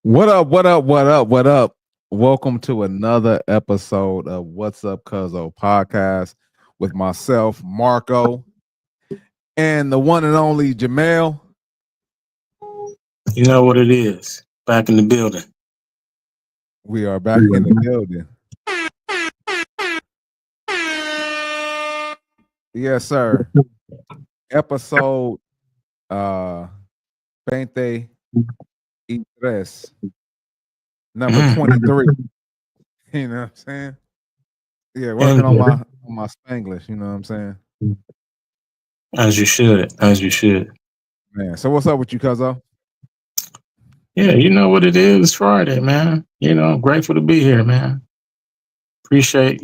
What up? What up? What up? What up? Welcome to another episode of What's Up Cuzzo podcast with myself, Marco, and the one and only Jamel. You know what it is. Back in the building. We are back in the building. Yes, sir. Episode 23, number 23. You know what I'm saying? Yeah, working on my Spanglish, you know what I'm saying? As you should. As you should. Man, so what's up with you, Cuzzo? Yeah, you know what it is. It's Friday, man. I'm grateful to be here, man. Appreciate,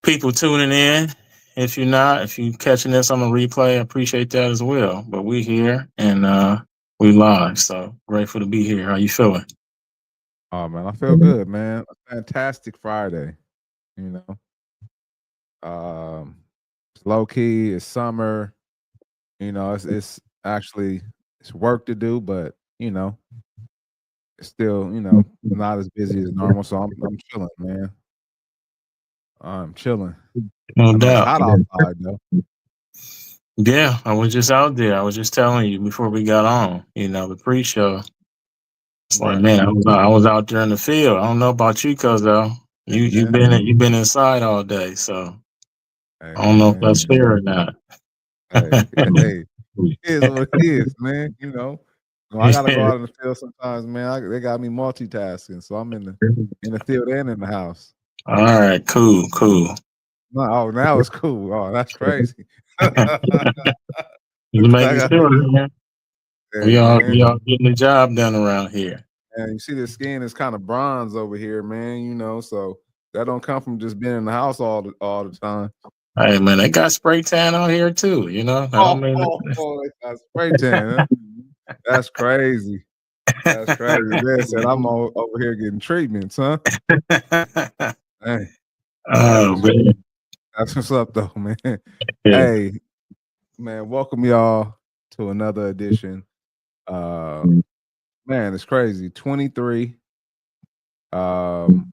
people tuning in. If you're catching this on a replay, I appreciate that as well. But we here and we live. So grateful to be here. How you feeling? Oh man, I feel good, man. A fantastic Friday, you know. It's low key, it's summer, it's actually it's work to do, but it's still, not as busy as normal. So I'm chilling, man. I'm chilling. No doubt. It's hot outside though. Yeah, I was just out there. I was just telling you before we got on, the pre-show. It's like, man, I was out there in the field. I don't know about you, cuz though. You've been inside all day, so I don't know if that's fair or not. Hey, it is what it is, man. I gotta go out in the field sometimes, man. They got me multitasking, so I'm in the field and in the house. All right, cool. No, now it's cool. Oh, that's crazy. You make me feel it, man. We all getting the job done around here. And you see the skin is kind of bronze over here, man. So that don't come from just being in the house all the time. Hey man, they got spray tan on here too, they got spray tan. Huh? That's crazy. That's crazy. They said I'm over here getting treatments, huh? Hey. Oh man. That's what's up though, man. Yeah. Hey, man, welcome y'all to another edition. Man, it's crazy. 23. And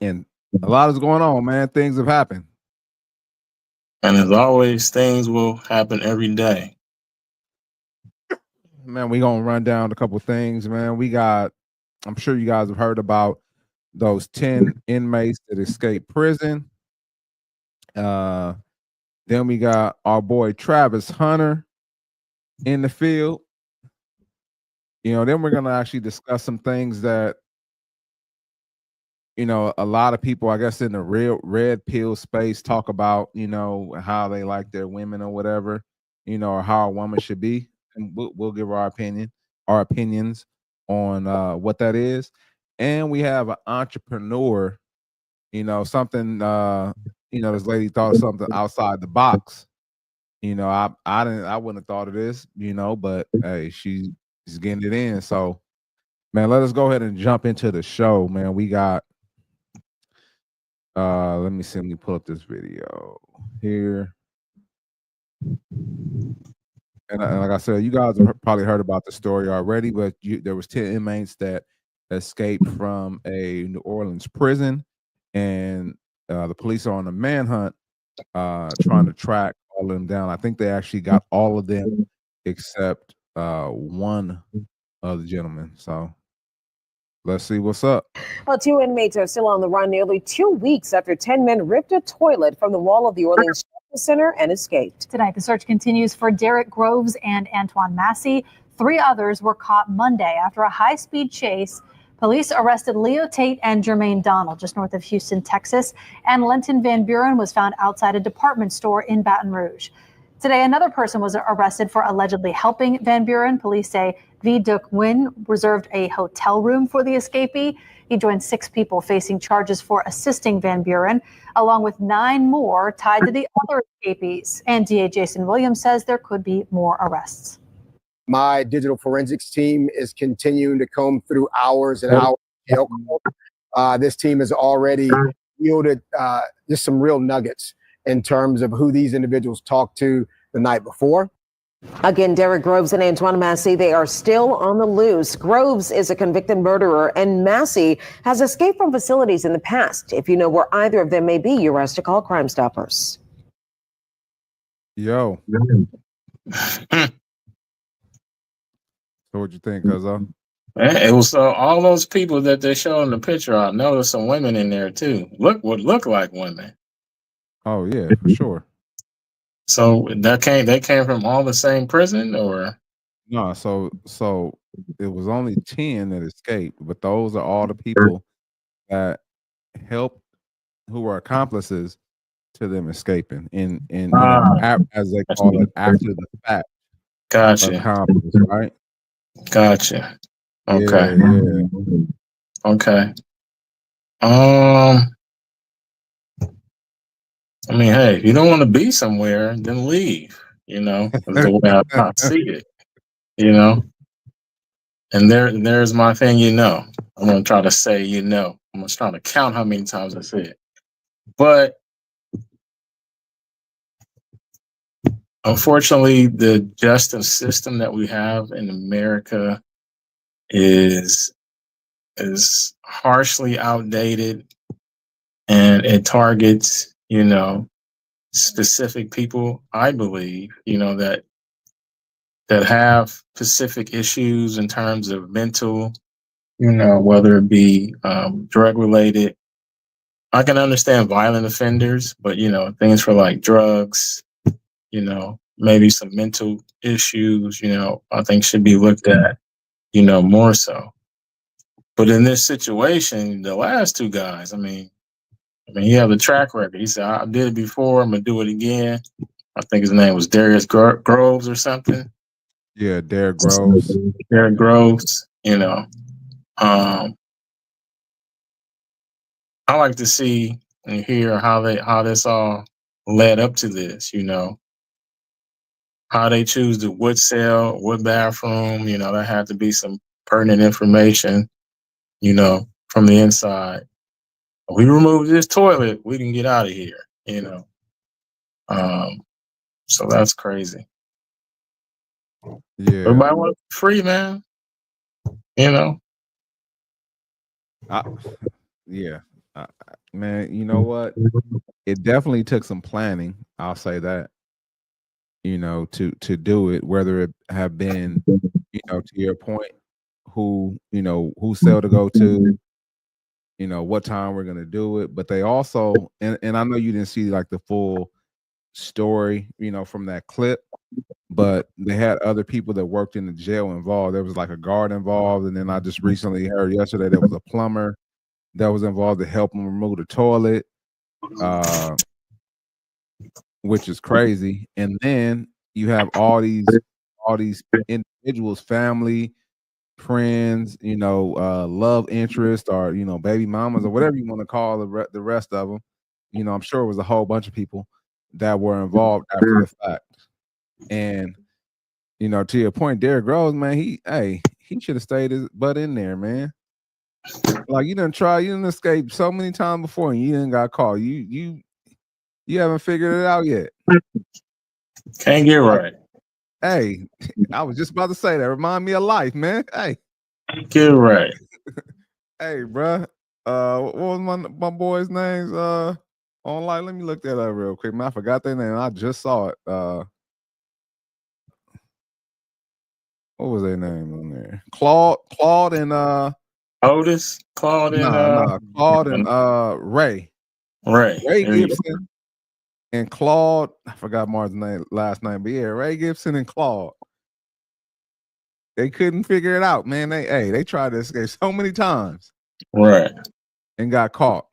a lot is going on, man. Things have happened. And as always, things will happen every day. Man, we're gonna run down a couple things, man. I'm sure you guys have heard about those 10 inmates that escaped prison. Then we got our boy Travis Hunter in the field. Then we're gonna actually discuss some things that a lot of people, I guess, in the real red pill space talk about, how they like their women or whatever, or how a woman should be. And we'll give our opinions on what that is. And we have an entrepreneur, something, this lady thought of something outside the box. I wouldn't have thought of this, but hey, she's getting it in. So, man, let us go ahead and jump into the show, man. We got, let me pull up this video here. And like I said, you guys have probably heard about the story already, but there was 10 inmates that escaped from a New Orleans prison, and the police are on a manhunt trying to track all of them down. I think they actually got all of them except one of the gentlemen. So let's see what's up. Well, 2 inmates are still on the run nearly 2 weeks after 10 men ripped a toilet from the wall of the Orleans Center and escaped. Tonight, the search continues for Derek Groves and Antoine Massey. 3 others were caught Monday after a high-speed chase. Police arrested Leo Tate and Jermaine Donald just north of Houston, Texas, and Lenton Van Buren was found outside a department store in Baton Rouge. Today, another person was arrested for allegedly helping Van Buren. Police say V. Duc Nguyen reserved a hotel room for the escapee. He joined 6 people facing charges for assisting Van Buren, along with 9 more tied to the other escapees. And DA Jason Williams says there could be more arrests. My digital forensics team is continuing to comb through hours and hours of jail calls. This team has already yielded just some real nuggets in terms of who these individuals talked to the night before. Again, Derek Groves and Antoine Massey, they are still on the loose. Groves is a convicted murderer, and Massey has escaped from facilities in the past. If you know where either of them may be, you're asked to call Crime Stoppers. Yo, so what you think, Cuzzo? It was all those people that they showed in the picture. I noticed some women in there too. Look like women. Oh yeah, for sure. So they came from all the same prison, or No, so it was only 10 that escaped, but those are all the people that helped, who were accomplices to them escaping as they call it, after the fact. Gotcha. Accomplice, right? Gotcha. Okay. Yeah. Okay. I mean, hey, if you don't want to be somewhere, then leave. You know, that's the way I see it. You know, and there's my thing. You know, I'm gonna try to say, you know, I'm just trying to count how many times I say it. But unfortunately, the justice system that we have in America is harshly outdated, and it targets, you know, specific people, I believe, you know, that have specific issues in terms of mental, you know, whether it be drug related. I can understand violent offenders, but you know, things for like drugs, you know, maybe some mental issues, you know, I think should be looked at, you know, more so. But in this situation, the last two guys, I mean, he had a track record. He said, I did it before, I'm gonna do it again. I think his name was Darius Groves or something. Yeah, Derek Groves. Derek Groves, you know. I like to see and hear how this all led up to this, you know. How they choose the what cell, what bathroom, you know, that had to be some pertinent information, you know, from the inside. We remove this toilet, we can get out of here, you know. So that's crazy. Yeah. Everybody want to be free, man. You know. Yeah. Man, you know what? It definitely took some planning. I'll say that. You know, to do it, whether it have been, you know, to your point, who cell to go to, you know, what time we're gonna do it. But they also, and I know you didn't see like the full story, you know, from that clip, but they had other people that worked in the jail involved. There was like a guard involved, and then I just recently heard yesterday there was a plumber that was involved to help them remove the toilet, which is crazy. And then you have all these individuals, family, friends, you know, love interest, or you know, baby mamas, or whatever you want to call the rest of them. You know, I'm sure it was a whole bunch of people that were involved after the fact. And you know, to your point, Derrick Rose, man, he should have stayed his butt in there, man. Like you didn't escape so many times before, and you didn't got caught. You haven't figured it out yet. Can't get right. Hey, I was just about to say that. Remind me of life, man. Hey, get right. Hey, bruh. What was my boys' names? Online. Let me look that up real quick, man. I forgot their name. I just saw it. What was their name on there? Claude and Otis, Claude and Claude and Ray. Ray Gibson and Claude. I forgot Martin's last name, but yeah, Ray Gibson and Claude. They couldn't figure it out, man. They tried to escape so many times. Right. And got caught.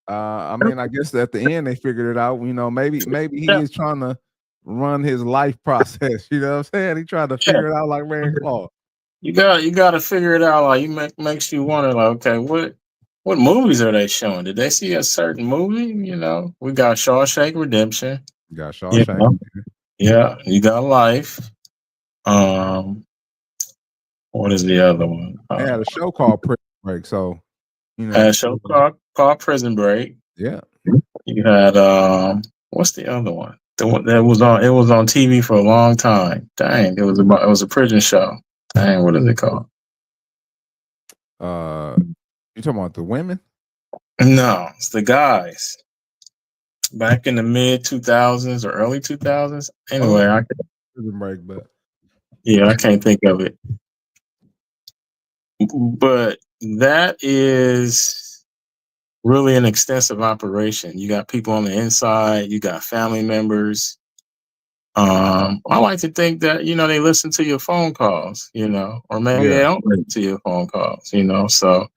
I mean, I guess at the end they figured it out. You know, maybe he is trying to run his life process. You know what I'm saying? He tried to figure it out like Ray and Claude. You got to figure it out. Like makes you wonder, like, okay, what movies are they showing? Did they see a certain movie? You know, we got Shawshank Redemption. You got Shawshank. You know? Yeah, you got Life. What is the other one? They had a show called Prison Break. So, you know, had a show called Prison Break. Yeah. You had what's the other one? The one that was on, it was on TV for a long time. Dang, it was a prison show. Dang, what is it called? You talking about the women? No, it's the guys. Back in the mid 2000s or early 2000s. Anyway, Prison Break, but I can't think of it. But that is really an extensive operation. You got people on the inside, you got family members. I like to think that, they listen to your phone calls, or maybe they don't listen to your phone calls, so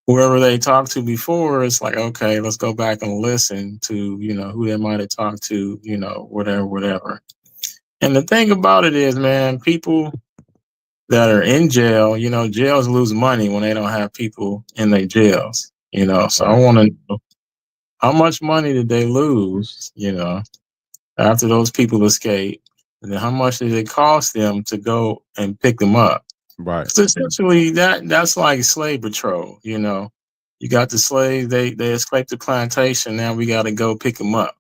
whoever they talked to before, it's like, okay, let's go back and listen to, who they might have talked to, whatever. And the thing about it is, man, people that are in jail, jails lose money when they don't have people in their jails, so I want to know how much money did they lose, after those people escape, and then how much did it cost them to go and pick them up? right. So essentially, that's like slave patrol. You got the slaves; they escaped the plantation. Now we got to go pick them up.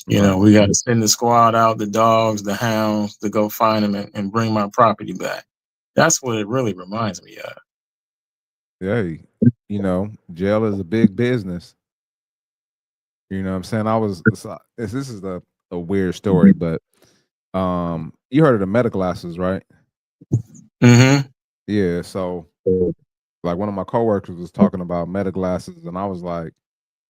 We got to send the squad out, the dogs, the hounds, to go find them and bring my property back. That's what it really reminds me of. Yeah, jail is a big business. You know what I'm saying? This is a weird story, but you heard of the meta glasses, right? Mm-hmm. Yeah, so like one of my coworkers was talking about meta glasses, and I was like,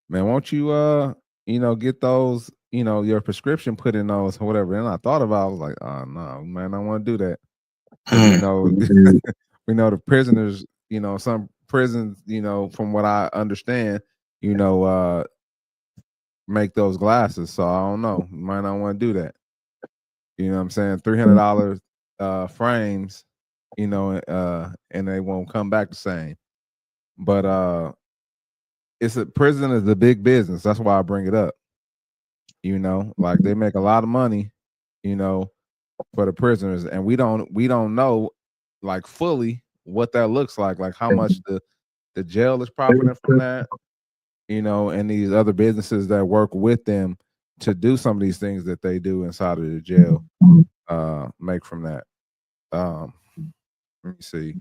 man, won't you get those, your prescription put in those or whatever. And I thought about it, I was like, oh no, man, I don't want to do that. Because we know the prisoners, some prisons, from what I understand, make those glasses. So I don't know. You might not want to do that. You know what I'm saying? $300 frames, and they won't come back the same. But prison is a big business. That's why I bring it up. Like they make a lot of money, for the prisoners, and we don't know like fully what that looks like how much the jail is profiting from that, and these other businesses that work with them to do some of these things that they do inside of the jail make from that. Let me see.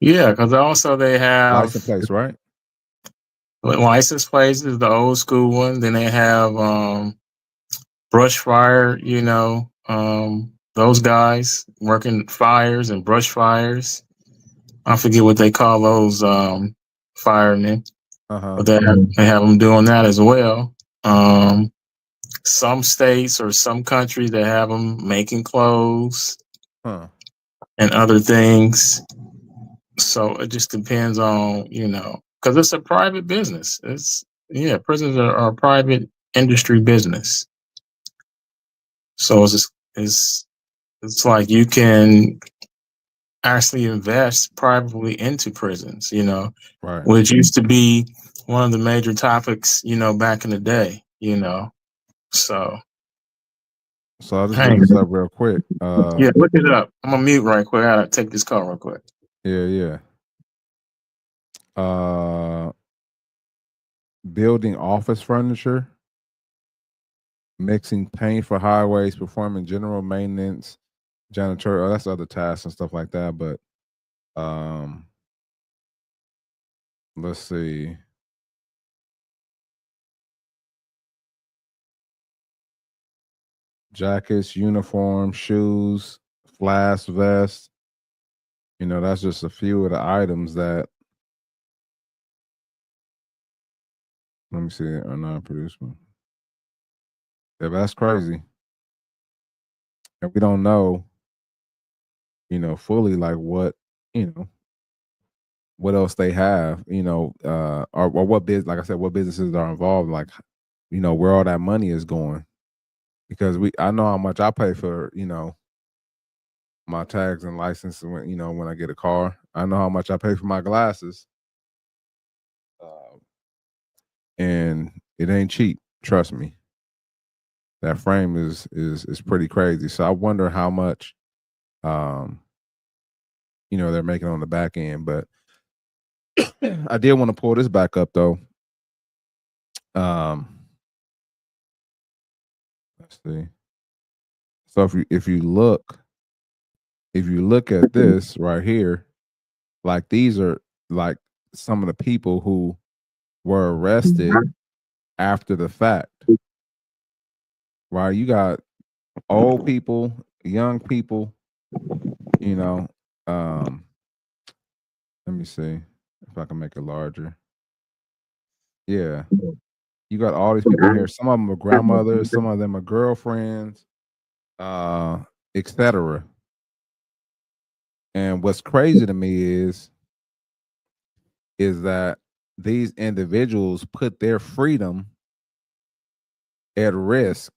Yeah, because also they have license plates, right? License plates is the old school one. Then they have brush fire, those guys working fires and brush fires. I forget what they call those firemen, but they have them doing that as well. Some states or some countries, they have them making clothes and other things. So it just depends on, because it's a private business. Prisons are a private industry business. So it's like you can actually invest privately into prisons, which used to be one of the major topics, back in the day, So I'll just look this up real quick. Yeah, look it up. I'm gonna mute right quick. I gotta take this call real quick. Yeah. Building office furniture, mixing paint for highways, performing general maintenance, janitorial. That's other tasks and stuff like that. But let's see. Jackets, uniform, shoes, flask, vest. That's just a few of the items that. Let me see. Are not produced. Yeah, that's crazy. And we don't know, fully like what, what else they have, or what like I said, what businesses are involved, like, where all that money is going. Because I know how much I pay for, my tags and license when I get a car. I know how much I pay for my glasses. And it ain't cheap, trust me. That frame is pretty crazy. So I wonder how much they're making on the back end. But I did want to pull this back up though. see. So if you look at this right here, like these are like some of the people who were arrested after the fact. Right? You got old people, young people, you know. Let me see if I can make it larger. Yeah. You got all these people here. Some of them are grandmothers, some of them are girlfriends, etc. And what's crazy to me is that these individuals put their freedom at risk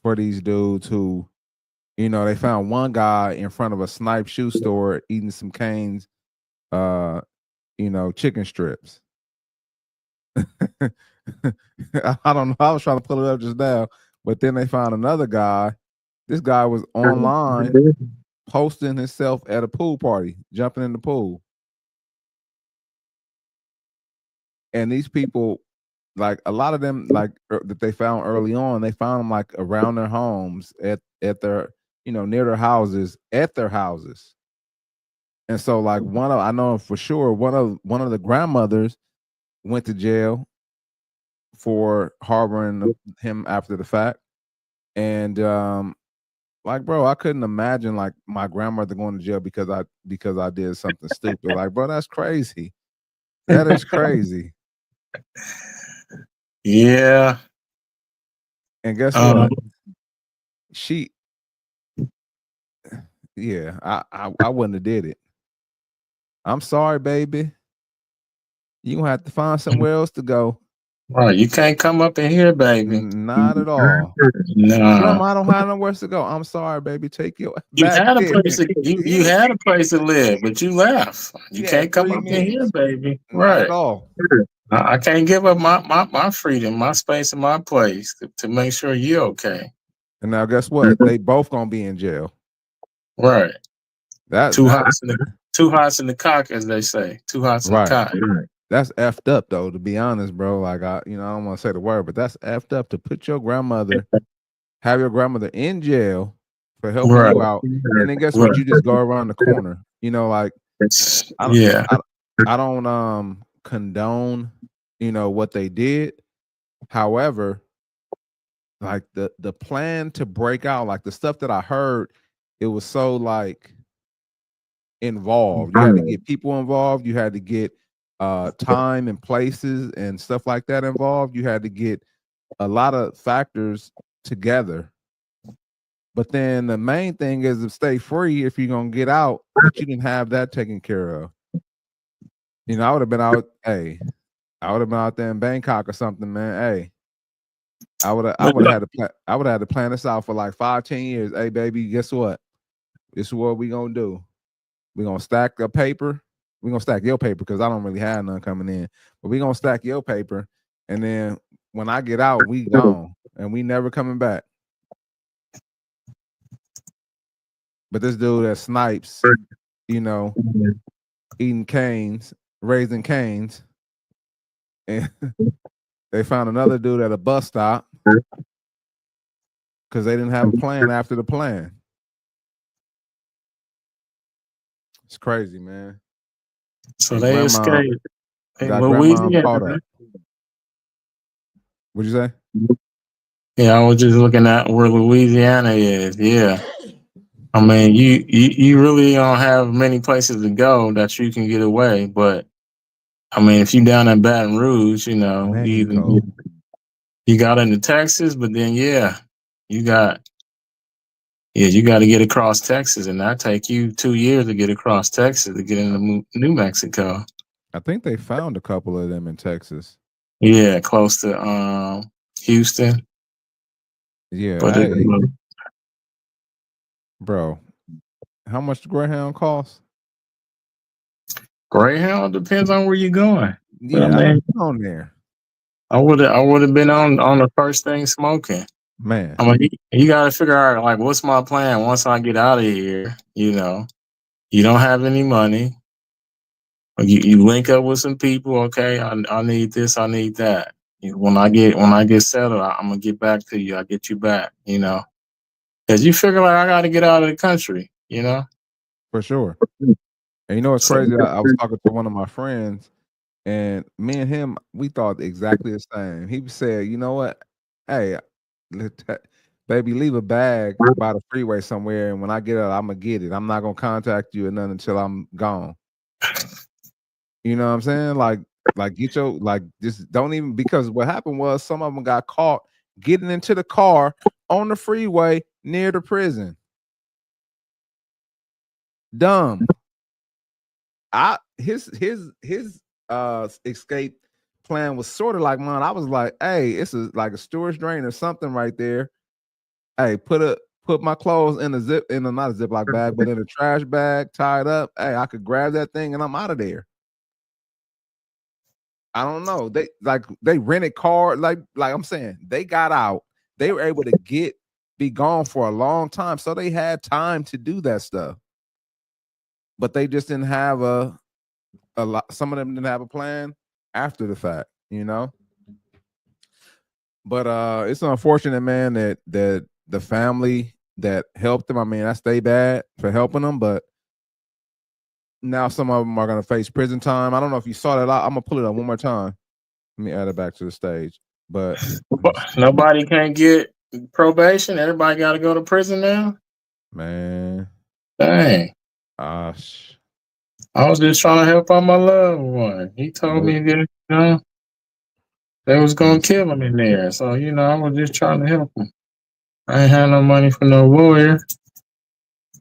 for these dudes who, you know, they found one guy in front of a Snipe shoe store eating some Cane's, you know, chicken strips. I don't know. I was trying to pull it up just now, but then they found another guy. This guy was online posting himself at a pool party, jumping in the pool. And these people, like a lot of them, like that they found early on, they found them like around their homes, at their, you know, near their houses, at their houses. And so, like I know for sure one of the grandmothers went to jail for harboring him after the fact. And like, bro, I couldn't imagine like my grandmother going to jail because I did something stupid. Like, bro, that's crazy. That is crazy. Yeah. And guess what? Yeah, I wouldn't have did it. I'm sorry, baby. You gonna have to find somewhere else to go. Right, you can't come up in here, baby. Not at all. No. Grandma, I don't have nowhere to go. I'm sorry, baby. Take your You back had a there. place you had a place to live, but you left. You Yeah, can't come 3 up in here, minutes. baby. Not Right. at all. I can't give up my freedom, my space, and my place to make sure you're okay. And now guess what? They both gonna be in jail. Right. That Two hots in the cock, as they say. Two hots in the Right. cock. That's effed up though, to be honest, bro. Like I don't want to say the word, but that's effed up to put your grandmother, have your grandmother in jail for helping Right. you out, and then guess what? You just go around the corner. You know, like I don't condone, you know, what they did. However, like the plan to break out, like the stuff that I heard, it was so like involved. You had to get people involved. You had to get time and places and stuff like that involved. You had to get a lot of factors together. But then the main thing is to stay free if you're gonna get out, but you didn't have that taken care of. You know, I would have been out, I would have been out there in Bangkok or something, man. Hey, I would have had to plan this out for like 5-10 years. Hey, baby, guess what? This is what we gonna do. We're gonna stack the paper. We're gonna stack your paper because I don't really have none coming in. But we're gonna stack your paper. And then when I get out, we gone. And we never coming back. But this dude that Snipes, you know, eating canes, raising canes. And they found another dude at a bus stop because they didn't have a plan after the plan. It's crazy, man. So they escaped. Got grandma caught up. What'd you say? Yeah, I was just looking at where Louisiana is. Yeah. I mean, you really don't have many places to go that you can get away. But I mean, if you down in Baton Rouge, you know, you got into Texas, but then you got to get across Texas, and that take you 2 years to get across Texas to get into New Mexico. I think they found a couple of them in Texas. Yeah, close to Houston. Yeah, but bro, how much the Greyhound cost? Greyhound depends on where you're going. Yeah, I mean, on there. I would have been on the first thing smoking. Man, I mean, you got to figure out like what's my plan once I get out of here. You know, you don't have any money. You link up with some people. Okay, I need this, I need that. When I get settled, I'm gonna get back to you. I'll get you back. Because you figure like I got to get out of the country. For sure. And you know what's So, crazy? I was talking to one of my friends, and me and him, we thought exactly the same. He said, "You know what? Hey, baby, leave a bag by the freeway somewhere, and when I get out, I'm gonna get it. I'm not gonna contact you or nothing until I'm gone." You know what I'm saying? Like get your just don't even, because what happened was some of them got caught getting into the car on the freeway near the prison. Dumb. His escape plan was sort of like mine. I was like, hey, it's like a storage drain or something right there. Hey, put my clothes in not a Ziploc bag, but in a trash bag, tied up. Hey, I could grab that thing and I'm out of there. I don't know. They rented car, like I'm saying, they got out. They were able to be gone for a long time, so they had time to do that stuff. But they just didn't have a lot. Some of them didn't have a plan after the fact, But it's unfortunate, man, that the family that helped them. I mean, I stay bad for helping them, but now some of them are going to face prison time. I don't know if you saw that. I'm gonna pull it up one more time. Let me add it back to the stage. But nobody can get probation. Everybody got to go to prison now. Man, dang. Gosh. I was just trying to help out my loved one. He told me that they was gonna kill him in there. So I was just trying to help him. I ain't had no money for no lawyer.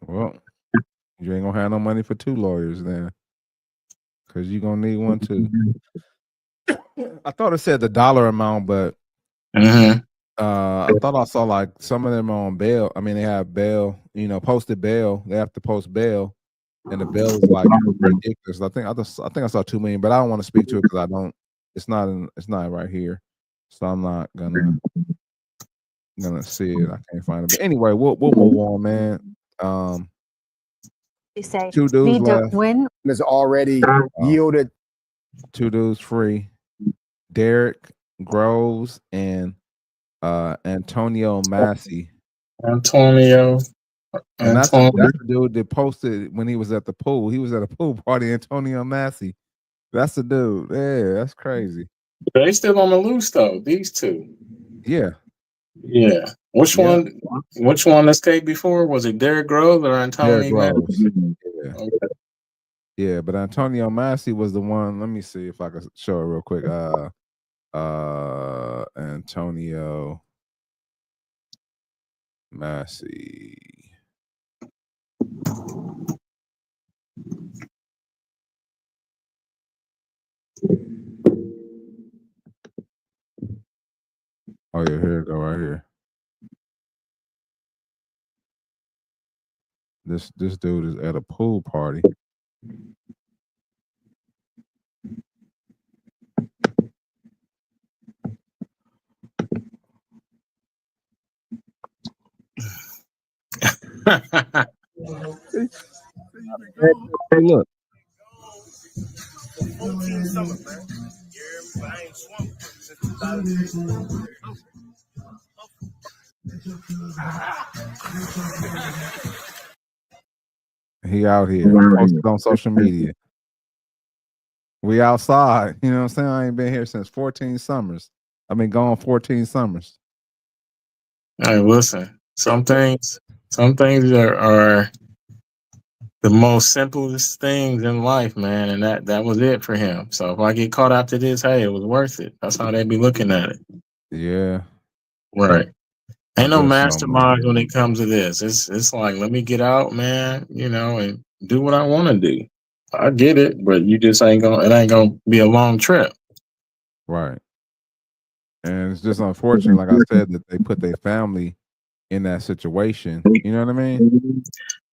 Well, you ain't gonna have no money for 2 lawyers then, because you're gonna need one too. I thought it said the dollar amount, but I thought I saw like some of them on bail. I mean, they have bail, posted bail. They have to post bail, and the bail is like ridiculous. I think I saw 2 million, but I don't want to speak to it because I don't. It's not right here, so I'm not gonna see it. I can't find it. But anyway, we'll move on, man. They say 2 dudes left. Win has already yielded 2 dudes free. Derek Groves and Antonio Massey. Antonio. And that's the dude that posted when he was at the pool. He was at a pool party, Antonio Massey. That's the dude. Yeah, that's crazy. They still on the loose though, these 2. Yeah. Yeah. Which one escaped before? Was it Derek Groves or Antonio Massey? Yeah. Okay. Yeah, but Antonio Massey was the one. Let me see if I can show it real quick. Antonio Massey. Oh yeah, here we go, right here. This dude is at a pool party. Hey, look. He out here posted on social media. We outside. You know what I'm saying? I ain't been here since 14 summers. I've been gone 14 summers. Hey, listen. Some things are the most simplest things in life, man, and that was it for him. So if I get caught after this, hey, it was worth it. That's how they be looking at it. Yeah. Right. Ain't no mastermind when it comes to this. It's like, let me get out, man, and do what I want to do. I get it, but you just it ain't gonna be a long trip. Right. And it's just unfortunate, like I said, that they put their family in that situation. You know what I mean?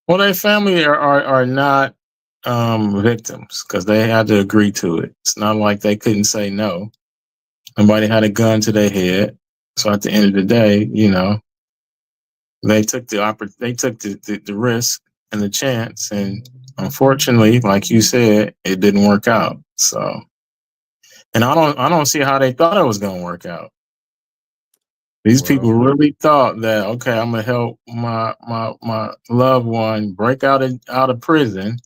Well, their family are not victims because they had to agree to it. It's not like they couldn't say no. Nobody had a gun to their head. So at the end of the day, they took the risk and the chance, and unfortunately, like you said, it didn't work out. So And I don't see how they thought it was gonna work out. These Well, people really thought that, okay, I'm gonna help my loved one break out of prison,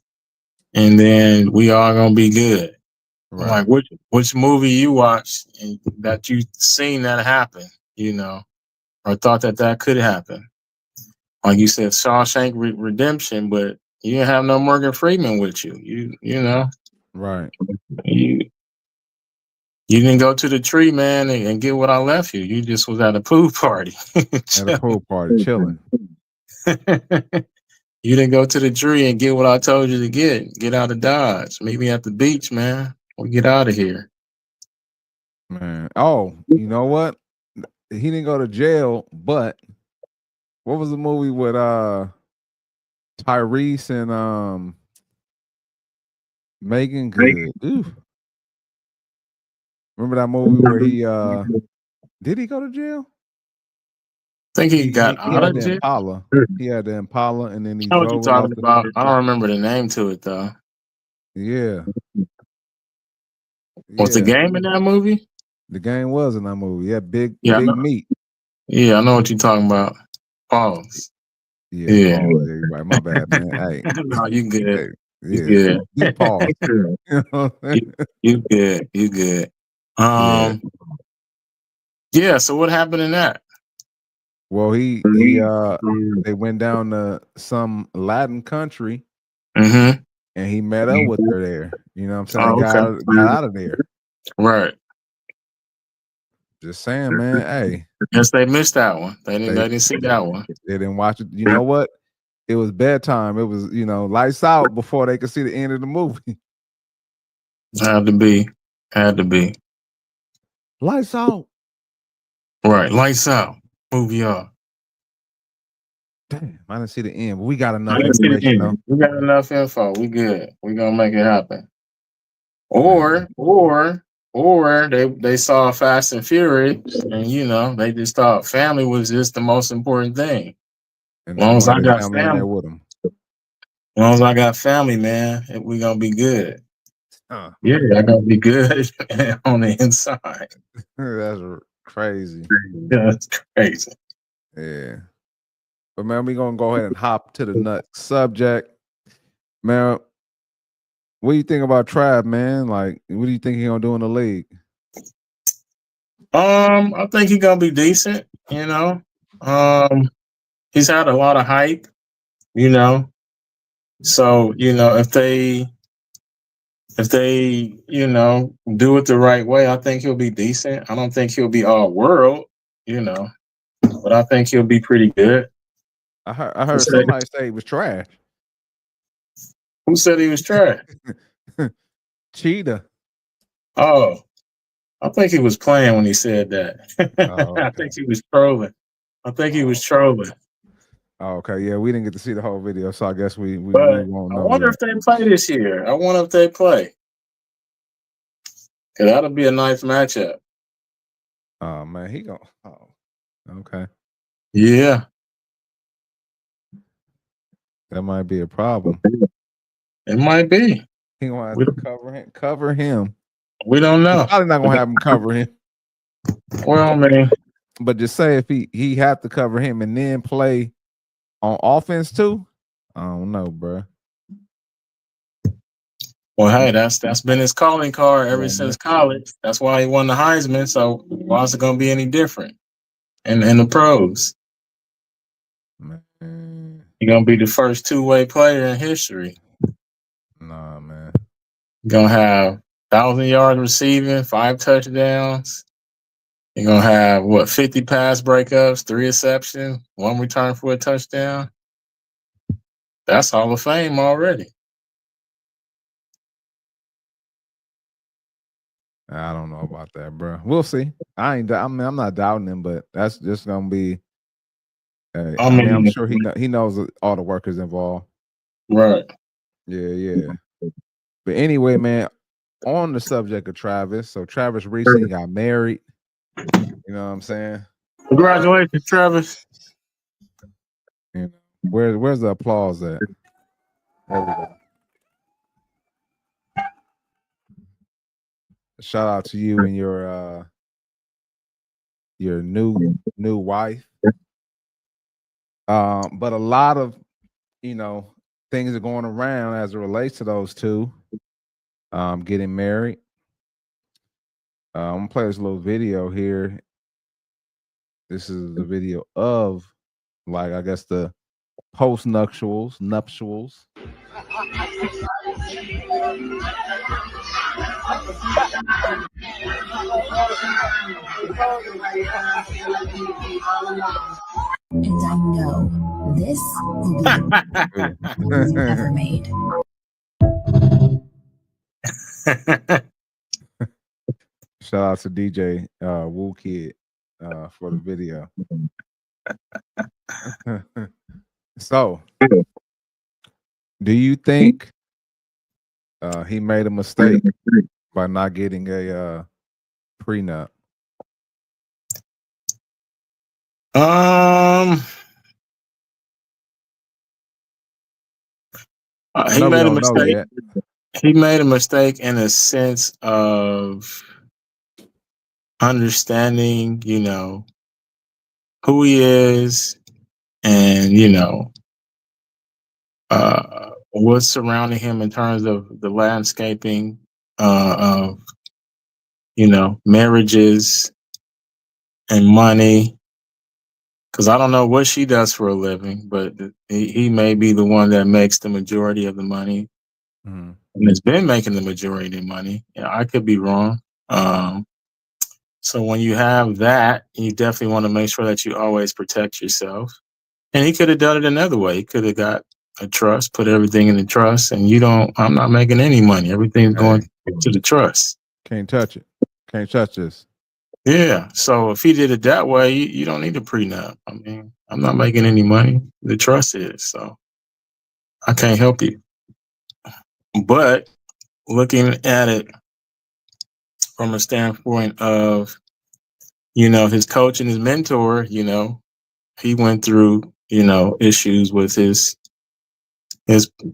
and then we all gonna be good. I'm right, like, which movie you watched and that you seen that happen, or thought that could happen? Like you said, Shawshank Redemption, but you didn't have no Morgan Freeman with you. right. You you didn't go to the tree, man, and get what I left you. You just was at a pool party. At a pool party, chilling. You didn't go to the tree and get what I told you to get. Get out of Dodge. Meet me at the beach, man. We get out of here. Man. Oh, you know what? He didn't go to jail, but what was the movie with Tyrese and Megan Good? Ooh. Remember that movie where he did he go to jail? I think he got He out had of the jail. Impala. He had the Impala and then he I know what you're drove it off talking about. I don't remember the name to it though. Yeah. Was the Yeah. game in that movie? The game was in that movie. Yeah, big Yeah, meat. Yeah, I know what you're talking about. Pause. Yeah, Yeah. pause. Yeah, you're right. My bad, man. Hey. No, you good. Hey, You yeah. good. Deep pause. You know what I'm saying? You good. You good. Yeah. Yeah, so what happened in that? Well, they went down to some Latin country Mm-hmm. and he met up with her there. You know what I'm saying? Oh, Got out of there. Right. Just saying, man. Hey. Yes, they missed that one. They didn't see that one. They didn't watch it. You know what? It was bedtime. It was, lights out before they could see the end of the movie. Had to be. Lights out. Right. Lights out. Movie off. Damn, I didn't see the end, but we got enough information though. We got enough info. We good. We gonna make it happen. Or they saw Fast and Furious, and they just thought family was just the most important thing. And As long as I their got family in family, there with them. as long as I got family, man, we gonna be good. Yeah, I gonna be good on the inside. That's crazy. That's crazy. Yeah. But man, we gonna go ahead and hop to the next subject. Man, what do you think about Trav, man? Like, what do you think he's gonna do in the league? I think he's gonna be decent, He's had a lot of hype, So, if they do it the right way, I think he'll be decent. I don't think he'll be all world, but I think he'll be pretty good. I heard somebody say he was trash. Who said he was trash? Cheetah. Oh, I think he was playing when he said that. Oh, okay. I think he was trolling. Oh, okay, yeah, we didn't get to see the whole video, so I guess we But won't I know. wonder if they play this year. I wonder if they play. Cause that'll be a nice matchup. Oh man, he go. Oh, okay. Yeah, That might be a problem. it might be. He gonna have to cover him. We don't know. He's probably not gonna have him cover him. Well, man, but just say if he had to cover him and then play on offense too, I don't know, bro. Well, hey, that's been his calling card ever since college. That's why he won the Heisman. So why is it gonna be any different in the pros? Man. He's gonna be the first two-way player in history. Nah, man. Gonna have 1,000 yards receiving, 5 touchdowns. You're gonna have 50 pass breakups, 3 receptions, 1 return for a touchdown. That's Hall of Fame already. I don't know about that, bro. We'll see. I'm not doubting him, but that's just gonna be. I'm sure he knows all the workers involved. Right. Yeah. But anyway, man, on the subject of Travis, so Travis recently got married. You know what I'm saying? Congratulations, Travis. You know, where's the applause at? There we go. shout out to you and your new wife. But a lot of things are going around as it relates to those two getting married. I'm gonna play this little video here. This is the video of, like, I guess the post nuptials. And I know this will be the best we've ever made. Shout out to DJ Woo Kid for the video. So, do you think he made a mistake by not getting a prenup? He made a mistake. He made a mistake in a sense of understanding, who he is and, what's surrounding him in terms of the landscaping of, marriages and money. Because I don't know what she does for a living, but he may be the one that makes the majority of the money. Mm-hmm. And has been making the majority of the money. I could be wrong. So when you have that, you definitely want to make sure that you always protect yourself. And he could have done it another way. He could have got a trust, put everything in the trust, and I'm not making any money. Everything's going to the trust. Can't touch it. Can't touch this. Yeah. So if he did it that way, you don't need a prenup. I mean, I'm not making any money. The trust is. So I can't help you. But looking at it from a standpoint of, his coach and his mentor, he went through, issues with his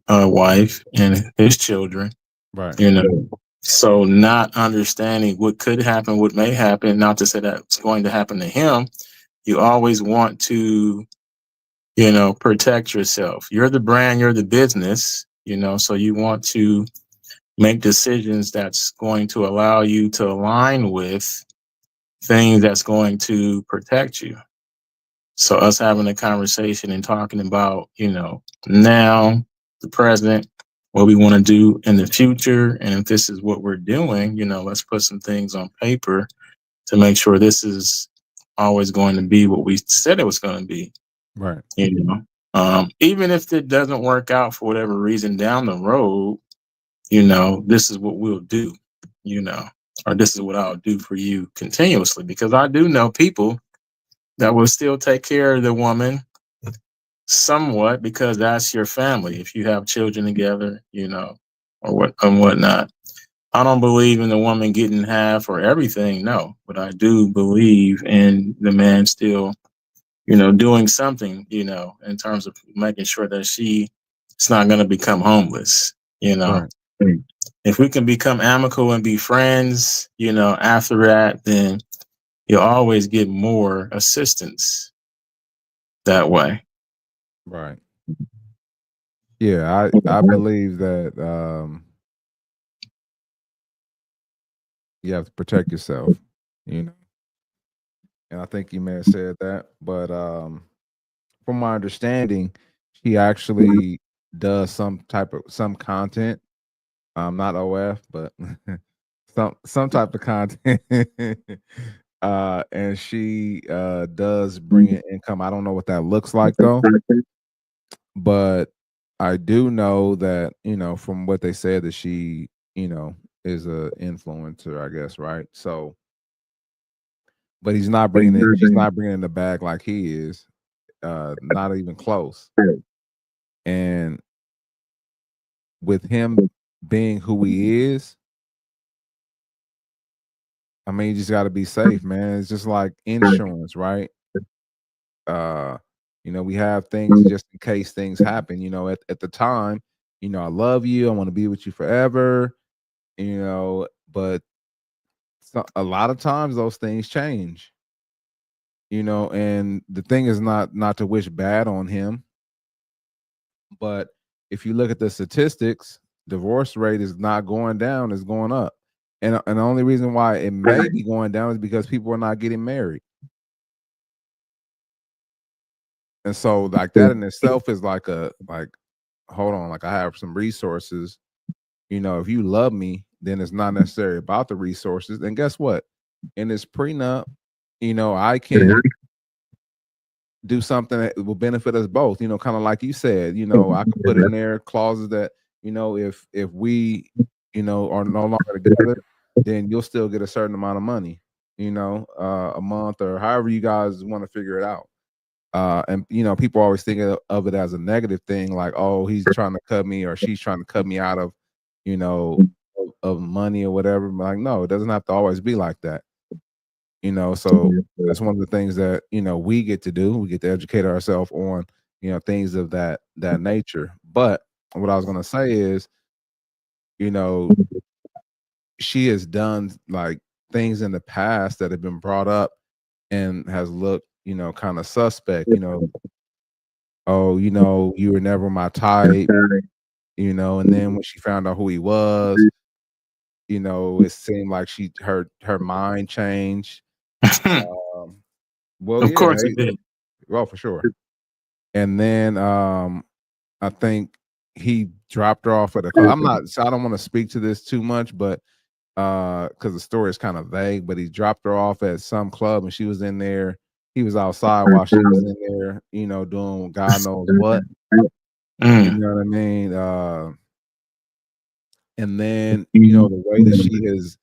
wife and his children, right? So not understanding what could happen, what may happen, not to say that's going to happen to him. You always want to, protect yourself. You're the brand, you're the business, so you want to make decisions that's going to allow you to align with things that's going to protect you. So us having a conversation and talking about, now, the present, what we want to do in the future. And if this is what we're doing, let's put some things on paper to make sure this is always going to be what we said it was going to be. Right. Even if it doesn't work out for whatever reason down the road, this is what we'll do, or this is what I'll do for you continuously, because I do know people that will still take care of the woman somewhat because that's your family. If you have children together, or whatnot. I don't believe in the woman getting half or everything, no, but I do believe in the man still, doing something, in terms of making sure that she's not going to become homeless, Right. If we can become amicable and be friends, after that, then you'll always get more assistance that way. Right. Yeah, I believe that you have to protect yourself, and I think you may have said that, but from my understanding, she actually does some content, not OF, but some type of content. And she does bring in income. I don't know what that looks like though, but I do know that, from what they said, that she, is a influencer, I guess, right? So, but she's not bringing in the bag like he is, not even close. And with him being who he is, I mean, you just got to be safe, man. It's just like insurance, right? We have things just in case things happen. At the time, I love you. I want to be with you forever. But So a lot of times those things change, and the thing is not to wish bad on him, but if you look at the statistics, divorce rate is not going down, it's going up. And the only reason why it may be going down is because people are not getting married. And so like that in itself is like hold on, like I have some resources. If you love me, then it's not necessarily about the resources. And guess what? In this prenup, I can do something that will benefit us both, kind of like you said, I could put in there clauses that, if we, are no longer together, then you'll still get a certain amount of money, a month or however you guys want to figure it out. And people always think of it as a negative thing, like, oh, he's trying to cut me or she's trying to cut me out of, of money or whatever. But like, no, it doesn't have to always be like that. So that's one of the things that we get to do. We get to educate ourselves on things of that nature. But what I was going to say is, she has done like things in the past that have been brought up and has looked kind of suspect. Oh, you were never my type. And then when she found out who he was, it seemed like her mind changed. Well, Of yeah, course it did. well, for sure. And then I think he dropped her off at a club. I don't want to speak to this too much, but because the story is kind of vague, but he dropped her off at some club and she was in there. He was outside while she was in there, doing God knows what. You know what I mean? And then, the way that she has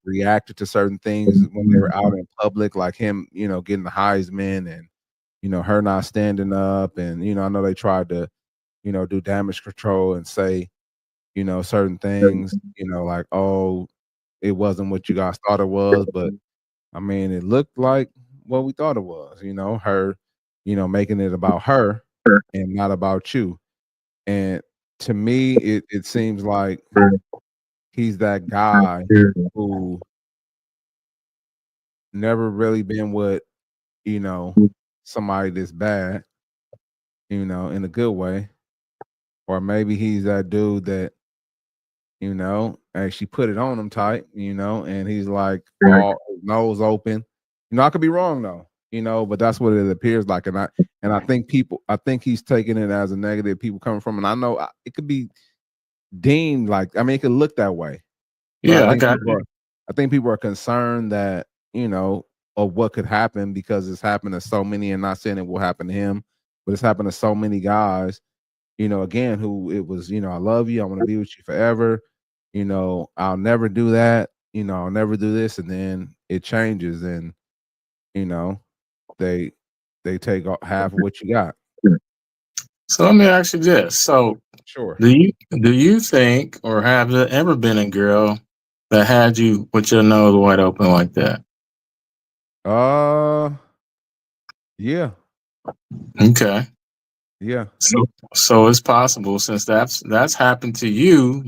reacted to certain things when they were out in public, like him, getting the Heisman and, her not standing up. And, I know they tried to, do damage control and say, certain things, like, oh, it wasn't what you guys thought it was. But I mean, it looked like what we thought it was, her, making it about her and not about you. And to me, it seems like he's that guy who never really been with, somebody this bad, in a good way. Or maybe he's that dude that, actually put it on him tight, and he's like all nose open. I could be wrong though, but that's what it appears like. And I think he's taking it as a negative, people coming from, and I know it could be deemed like, I mean, it could look that way. Yeah, I got you. I think people are concerned that, of what could happen because it's happened to so many, and not saying it will happen to him, but it's happened to so many guys, again, who it was, I love you, I want to be with you forever. I'll never do that. I'll never do this. And then it changes and, they take half of what you got. So let me ask you this. So Sure. do you think, or have there ever been a girl that had you with your nose wide open like that? Yeah. Okay. Yeah. So it's possible, since that's happened to you,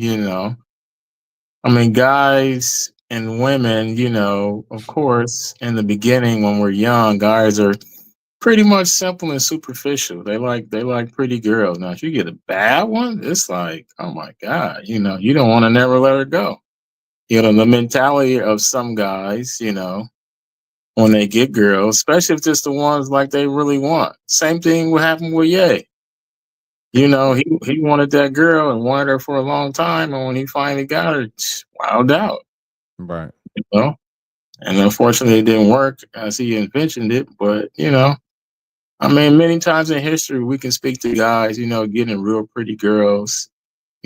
I mean, guys and women, of course, in the beginning when we're young, guys are pretty much simple and superficial. They like pretty girls. Now, if you get a bad one, it's like, oh my God, you don't want to never let her go. The mentality of some guys, when they get girls, especially if it's the ones like they really want. Same thing would happen with Ye. He wanted that girl and wanted her for a long time, and when he finally got her, wowed out. Right. And unfortunately, it didn't work as he envisioned it. But I mean, many times in history, we can speak to guys, getting real pretty girls,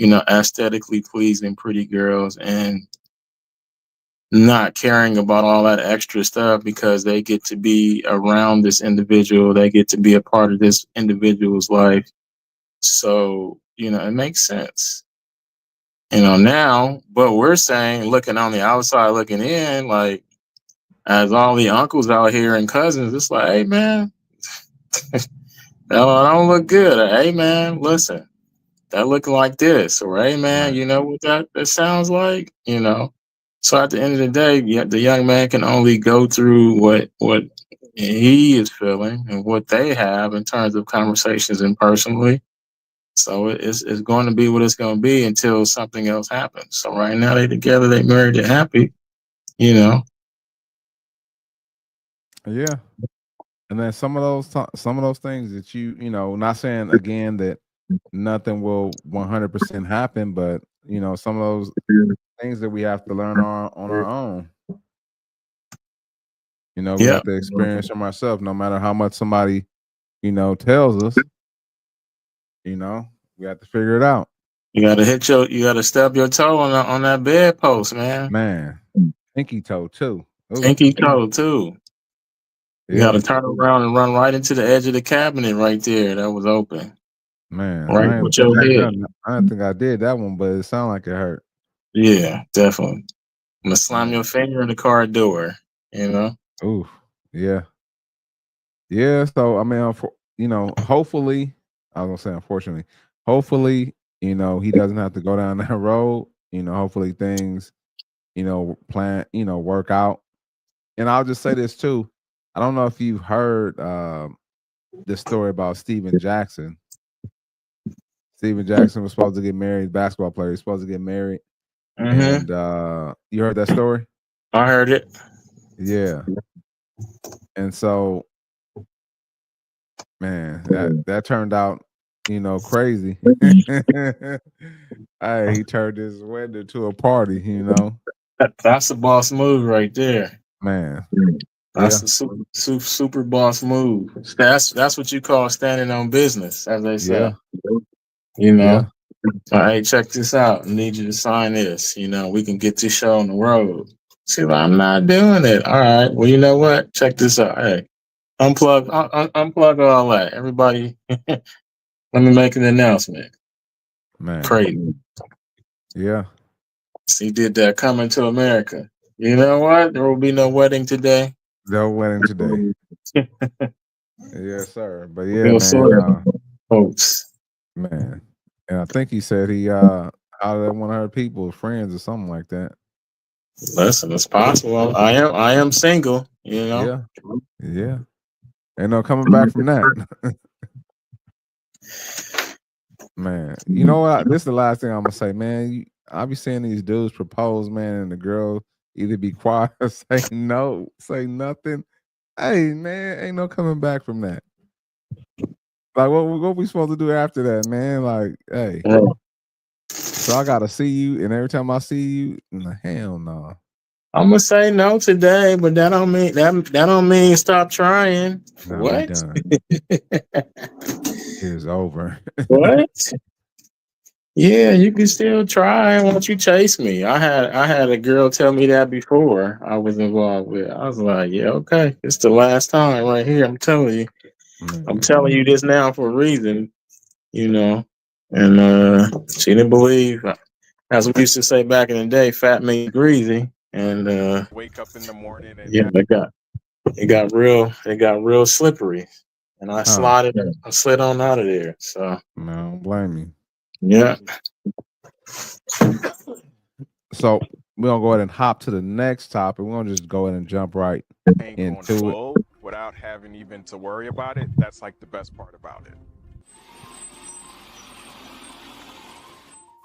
aesthetically pleasing pretty girls, and not caring about all that extra stuff because they get to be around this individual. They get to be a part of this individual's life. So, it makes sense. Now, but we're saying, looking on the outside, looking in, like, as all the uncles out here and cousins, it's like, hey, man, that don't look good. Or, hey, man, listen, that looking like this. Or, hey, man, Right. you know what that sounds like? So at the end of the day, the young man can only go through what he is feeling and what they have in terms of conversations and personally. So it's going to be what it's going to be until something else happens. So right now they together, they married, they're happy, you know. Yeah. And then some of those things that you know, not saying again that nothing will 100% happen, but you know, some of those things that we have to learn on our own. You know, we Yeah. have to experience them ourselves, no matter how much somebody, you know, tells us. You know, we have to figure it out. You gotta stub your toe on that bedpost, man. Man, pinky toe too. Ooh, Pinky toe too. You yeah, gotta turn around and run right into the edge of the cabinet right there. That was open. man. Right with your head. I don't think I did that one, but it sounded like it hurt. Yeah, definitely. I'm gonna slam your finger in the car door, you know. Ooh, yeah. Yeah, so I mean, you know, hopefully, I was gonna say unfortunately, hopefully, you know, he doesn't have to go down that road. You know, hopefully things, you know, work out. And I'll just say this too. I don't know if you've heard the story about Steven Jackson. Steven Jackson was supposed to get married, basketball player. He's supposed to get married. Mm-hmm. And you heard that story? I heard it. Yeah. And so, man, that turned out, you know, crazy. Hey, he turned his wedding into a party, you know. That's a boss move right there. Man. That's a super boss move. That's what you call standing on business, as they say. Yeah. You know. Hey, check this out. I need you to sign this. You know, we can get this show on the road. See, I'm not doing it. All right. Well, you know what? Check this out. Hey, unplug all that. Everybody, let me make an announcement. Man. Crazy. Yeah. He did that Coming to America. You know what? There will be no wedding today. No wedding today. Yes, sir. But yeah, man. Folks. Man. And I think he said he out of one of her people, friends or something like that. Listen, it's possible. I am single, you know. Yeah. Ain't no coming back from that. Man, you know what? This is the last thing I'm gonna say, man. I be seeing these dudes propose, man, and the girl either be quiet or say no, say nothing. Hey, man, ain't no coming back from that. Like, what we supposed to do after that, man? Like, hey, so I gotta see you, and every time I see you, hell no. I'm gonna say no today, but that don't mean stop trying. No, what? It's over. What? Yeah, you can still try. Why don't you chase me? I had a girl tell me that before I was involved with. I was like, yeah, okay, it's the last time right here. I'm telling you. I'm telling you this now for a reason, you know. And she didn't believe, as we used to say back in the day, fat means greasy. And wake up in the morning and it got real slippery. And I slid on out of there. So no, I don't blame you. Yeah. So we're gonna go ahead and hop to the next topic. We're gonna just go ahead and jump right into it without having even to worry about it. That's like the best part about it.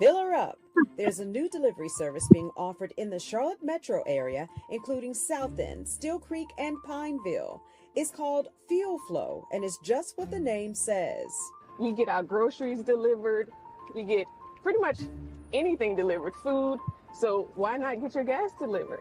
Fill her up. There's a new delivery service being offered in the Charlotte metro area, including South End, Steel Creek, and Pineville. It's called Fuel Flow, and it's just what the name says. We get our groceries delivered. We get pretty much anything delivered, food. So why not get your gas delivered?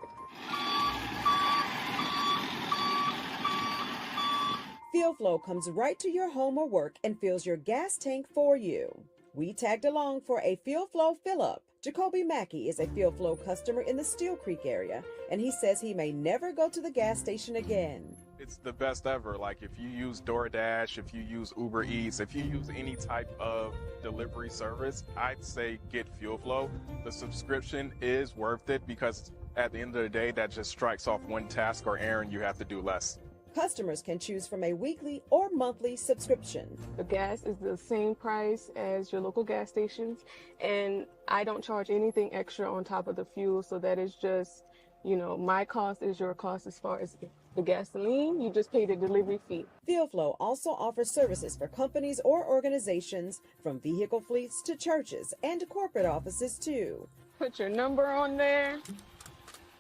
Fuel Flow comes right to your home or work and fills your gas tank for you. We tagged along for a Fuel Flow fill-up. Jacoby Mackey is a Fuel Flow customer in the Steel Creek area, and he says he may never go to the gas station again. It's the best ever. Like if you use DoorDash, if you use Uber Eats, if you use any type of delivery service, I'd say get Fuel Flow. The subscription is worth it because at the end of the day, that just strikes off one task or errand you have to do less. Customers can choose from a weekly or monthly subscription. The gas is the same price as your local gas stations, and I don't charge anything extra on top of the fuel, so that is just, my cost is your cost as far as the gasoline. You just pay the delivery fee. FuelFlow also offers services for companies or organizations, from vehicle fleets to churches and corporate offices too. Put your number on there.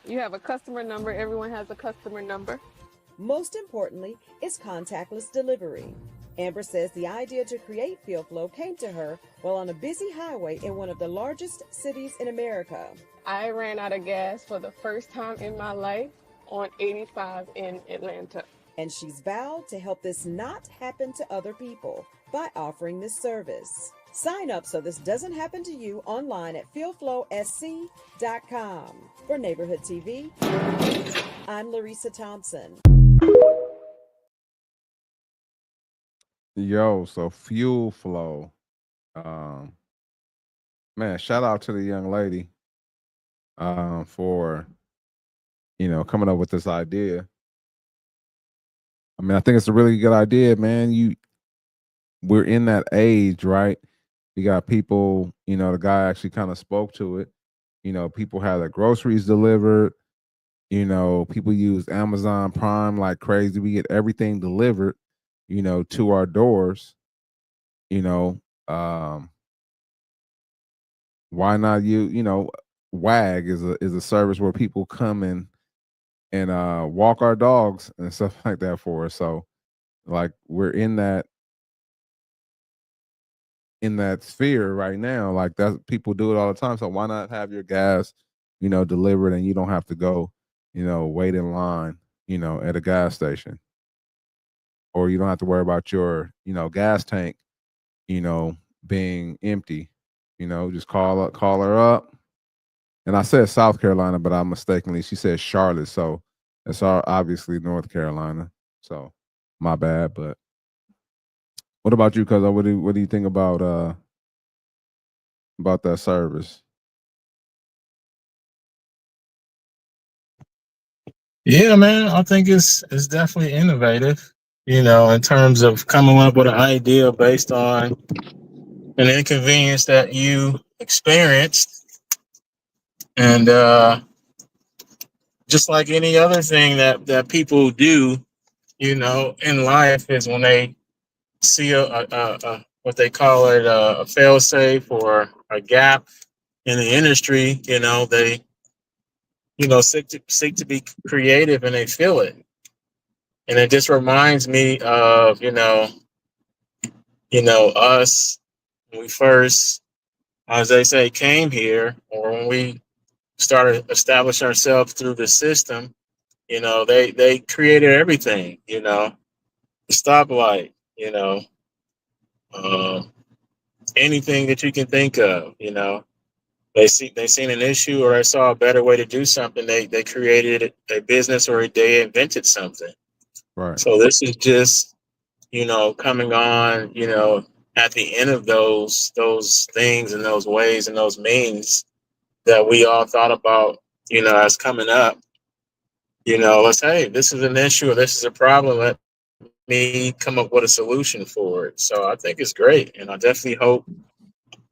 You have a customer number. Everyone has a customer number. Most importantly, it's contactless delivery. Amber says the idea to create FuelFlow came to her while on a busy highway in one of the largest cities in America. I ran out of gas for the first time in my life on 85 in Atlanta. And she's vowed to help this not happen to other people by offering this service. Sign up so this doesn't happen to you online at fuelflowsc.com. For Neighborhood TV, I'm Larissa Thompson. Yo, so Fuel Flow. Man, shout out to the young lady for coming up with this idea. I mean, I think it's a really good idea, man. We're in that age, right? You got people, the guy actually kind of spoke to it. People have their groceries delivered. People use Amazon Prime like crazy. We get everything delivered, to our doors. Why not WAG is a service where people come and walk our dogs and stuff like that for us. So like we're in that sphere right now. Like that, people do it all the time. So why not have your gas, delivered, and you don't have to go, wait in line, at a gas station, or you don't have to worry about your, gas tank, being empty. Just call her up. And I said South Carolina, but I mistakenly, she said Charlotte. So it's obviously North Carolina. So my bad. But what about you, cuz? What do you think about that service? Yeah, man, I think it's definitely innovative, in terms of coming up with an idea based on an inconvenience that you experienced. And just like any other thing that people do, in life, is when they see a what they call it, a fail safe or a gap in the industry, they seek to be creative, and they feel it. And it just reminds me of us when we first, as they say, came here, or when we started establishing ourselves through the system. They created everything. The stoplight. Anything that you can think of. They seen an issue, or they saw a better way to do something. They created a business, or they invented something. Right. So this is just, coming on, at the end of those things and those ways and those means that we all thought about, as coming up. Let's say this is an issue, or this is a problem. Let me come up with a solution for it. So I think it's great, and I definitely hope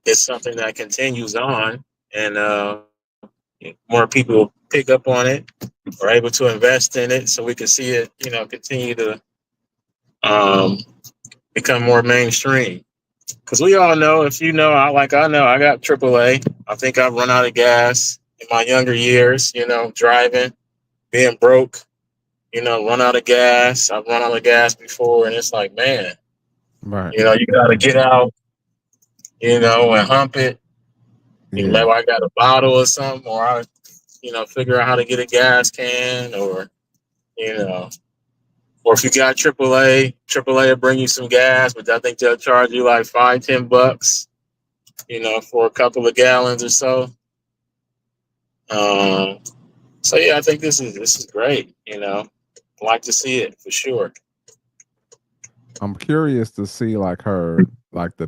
it's something that continues on, and more people pick up on it, or able to invest in it, so we can see it, continue to become more mainstream. Because we all know, if I know I got AAA. I think I've run out of gas in my younger years, driving, being broke, run out of gas. I've run out of gas before, and it's like, man, right. You got to get out, and hump it. Yeah. Maybe I got a bottle or something, or I, figure out how to get a gas can, or, or if you got AAA will bring you some gas, but I think they'll charge you like $5-10, for a couple of gallons or so. So yeah, I think this is great. I like to see it for sure. I'm curious to see like the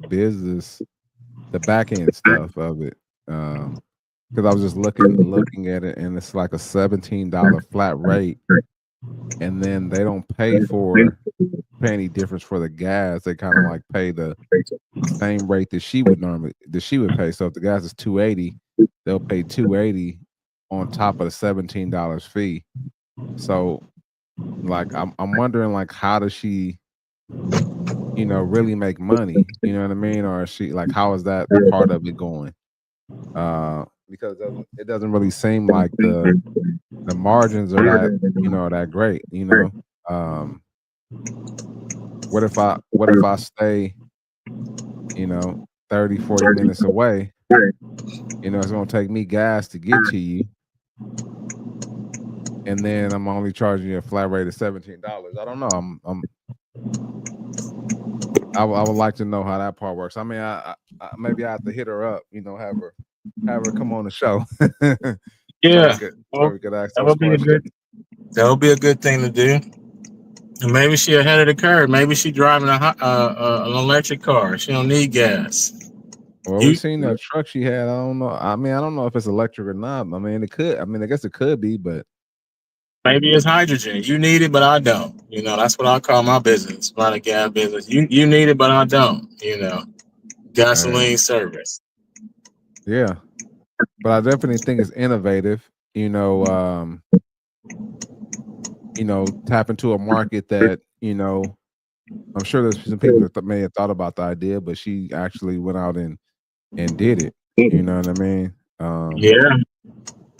business, the back end stuff of it. Because I was just looking at it, and it's like a $17 flat rate and then they don't pay any difference for the gas. They kind of like pay the same rate that she would pay. So if the gas is $2.80, they'll pay $2.80 on top of the $17 fee. So like I'm wondering, like, how does she, really make money? You know what I mean? Or is she, like, how is that part of it going? Because it doesn't really seem like the margins are that great. What if I stay 30, 40 minutes away? It's gonna take me gas to get to you, and then I'm only charging you a flat rate of $17. I don't know. I would like to know how that part works. I mean, I maybe I have to hit her up. Have her come on the show. Yeah, so we could ask that those would be questions. that would be a good thing to do. And maybe she ahead of the curve. Maybe she driving an electric car. She don't need gas. Well, we seen that truck she had. I don't know. I mean, I don't know if it's electric or not. I mean, it could. I mean, I guess it could be, but maybe it's hydrogen. You need it, but I don't. That's what I call my business, not a gas business. You need it, but I don't. Gasoline service. Yeah, but I definitely think it's innovative. Tap into a market that I'm sure there's some people that may have thought about the idea, but she actually went out and did it. You know what I mean? Yeah.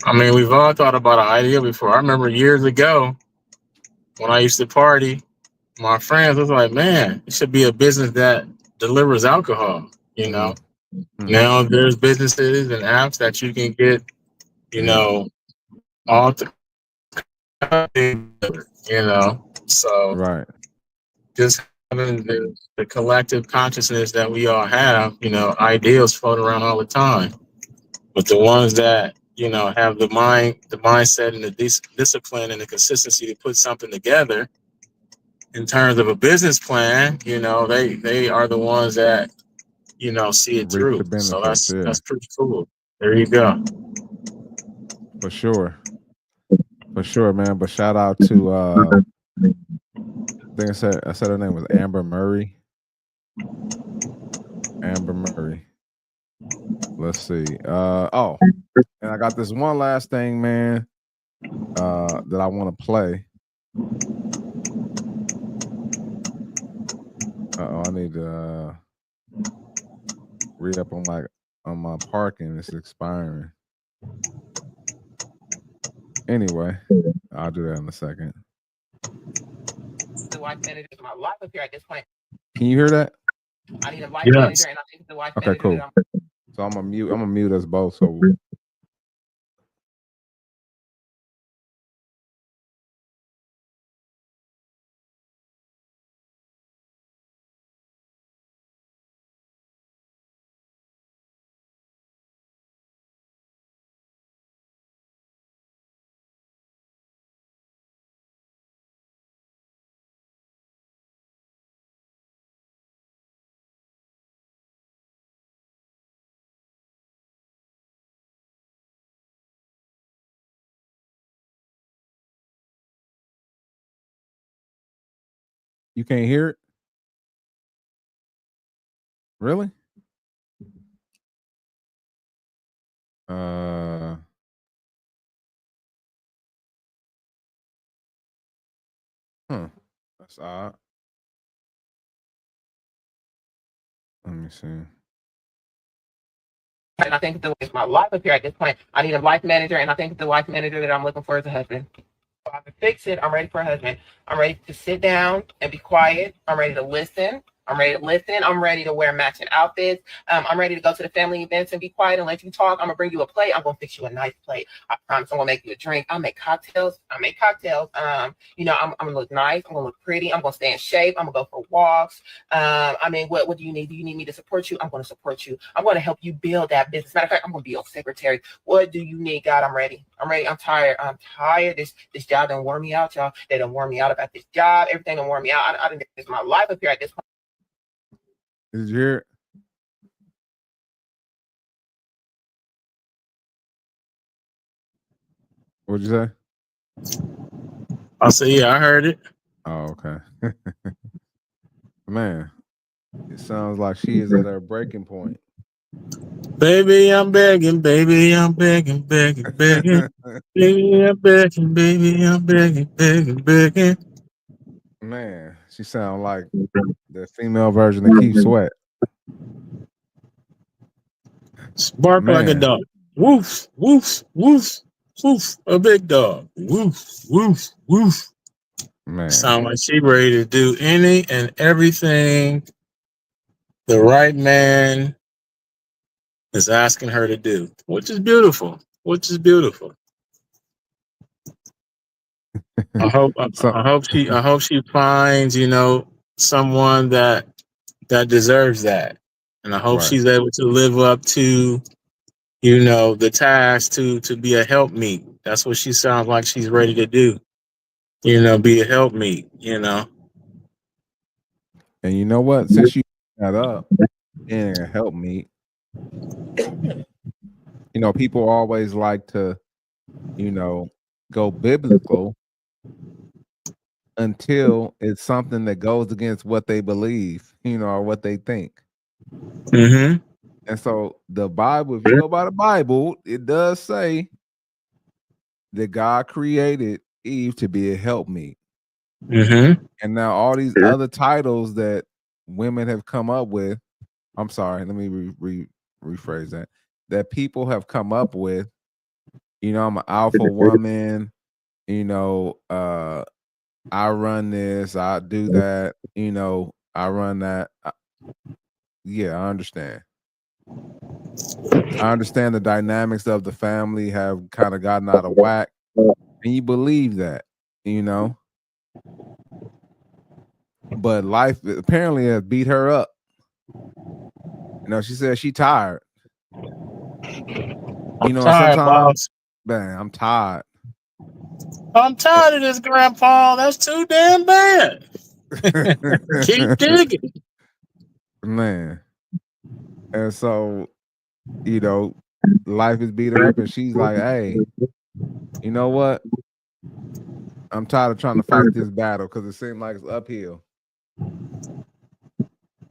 I mean, we've all thought about an idea before. I remember years ago when I used to party, my friends was like, man, it should be a business that delivers alcohol. Now there's businesses and apps that you can get, all the, so right. Just having the collective consciousness that we all have, ideas float around all the time. But the ones that, have the mindset and the discipline and the consistency to put something together in terms of a business plan, they are the ones that, see it through. So that's pretty cool. There you go. For sure, man. But shout out to I think I said her name was Amber Murray. Let's see. And I got this one last thing, man, that I want to play. I need to re-up on my parking. It's expiring. Anyway, I'll do that in a second. The wife manager is my life up here at this point. Can you hear that? I need a wife manager, and I think the wife manager. Okay, cool. So I'm gonna mute us both. So you can't hear it? Really? That's odd. Let me see. And I think it's my life up here at this point. I need a wife manager, and I think the wife manager that I'm looking for is a husband. I can fix it. I'm ready for a husband. I'm ready to sit down and be quiet. I'm ready to listen. I'm ready to wear matching outfits. I'm ready to go to the family events and be quiet and let you talk. I'm gonna bring you a plate. I'm gonna fix you a nice plate. I promise. I'm gonna make you a drink. I'll make cocktails. I'm gonna look nice. I'm gonna look pretty. I'm gonna stay in shape. I'm gonna go for walks. What do you need? Do you need me to support you? I'm gonna support you. I'm gonna help you build that business. Matter of fact, I'm gonna be your secretary. What do you need, God? I'm ready. I'm tired. This job done wore me out, y'all. They done wore me out about this job. Everything done wore me out. I didn't get this my life up here at this point. Did you hear it? What'd you say? I said, yeah, I heard it. Oh, okay. Man, it sounds like she is at her breaking point. Baby, I'm begging, baby, I'm begging, begging, begging. Baby, I'm begging, baby, I'm begging, begging, begging. Man, she sounds like the female version of Keith Sweat. Bark like a Man, dog. Woof, woof, woof, woof. A big dog. Woof, woof, woof. man. Sound like she ready to do any and everything the right man is asking her to do, which is beautiful. Which is beautiful. I hope she finds, someone that deserves that. And I hope Right. she's able to live up to, the task to be a helpmeet. That's what she sounds like she's ready to do. Be a helpmeet, And you know what? Since you brought that up, being a helpmeet, people always like to, go biblical until it's something that goes against what they believe, or what they think. Mm-hmm. And so the Bible, if you go by the Bible, it does say that God created Eve to be a helpmeet. Mm-hmm. And now all these other titles that women have come up with, I'm sorry, let me rephrase that. That people have come up with, I'm an alpha woman, I run this, I do that, I run that. Yeah, I understand. I understand the dynamics of the family have kind of gotten out of whack, and you believe that, but life apparently has beat her up. She said she tired. I'm tired, sometimes, man, I'm tired. I'm tired of this, Grandpa. That's too damn bad. Keep digging. Man. And so, life is beat her up, and she's like, hey, you know what? I'm tired of trying to fight this battle because it seems like it's uphill.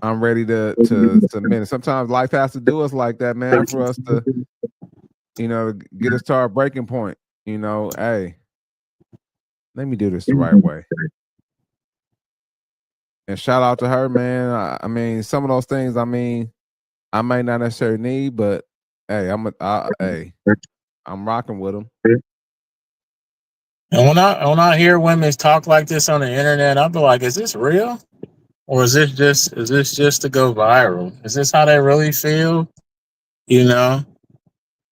I'm ready to submit. Sometimes life has to do us like that, man, for us to, get us to our breaking point. Hey, let me do this the right way. And shout out to her, man. I mean, some of those things, I may not necessarily need, but hey, I'm rocking with them. And when I hear women talk like this on the internet, I'll be like, is this real? Or is this just to go viral? Is this how they really feel?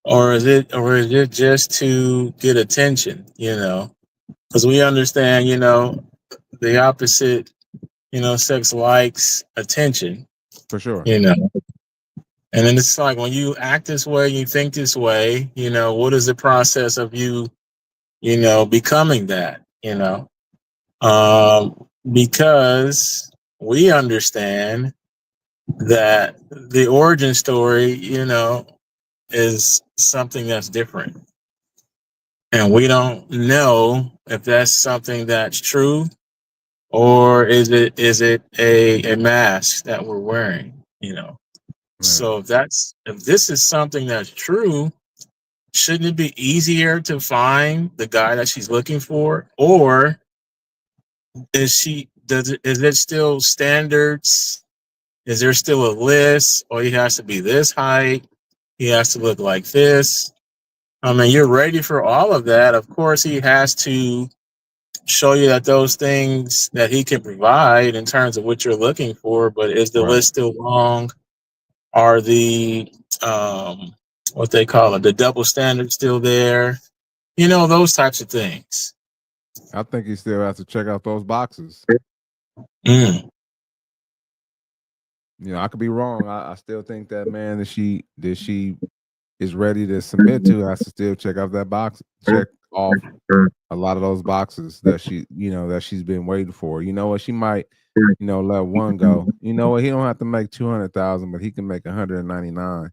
Or is it just to get attention? Because we understand, the opposite, sex likes attention. For sure. And then it's like when you act this way, you think this way, what is the process of you, becoming that, because we understand that the origin story, is something that's different. And we don't know if that's something that's true or is it a mask that we're wearing, So if this is something that's true, shouldn't it be easier to find the guy that she's looking for? Or is it still standards? Is there still a list? Or he has to be this height? He has to look like this. I mean, you're ready for all of that. Of course, he has to show you that those things that he can provide in terms of what you're looking for. But is the list still long? Are the what they call it, the double standard still there? Those types of things. I think he still has to check out those boxes. Mm. I could be wrong. I still think that man that she is ready to submit to has to still check off that box, check off a lot of those boxes that that she's been waiting for. You know what? She might, let one go. You know what? He don't have to make 200,000, but he can make 199.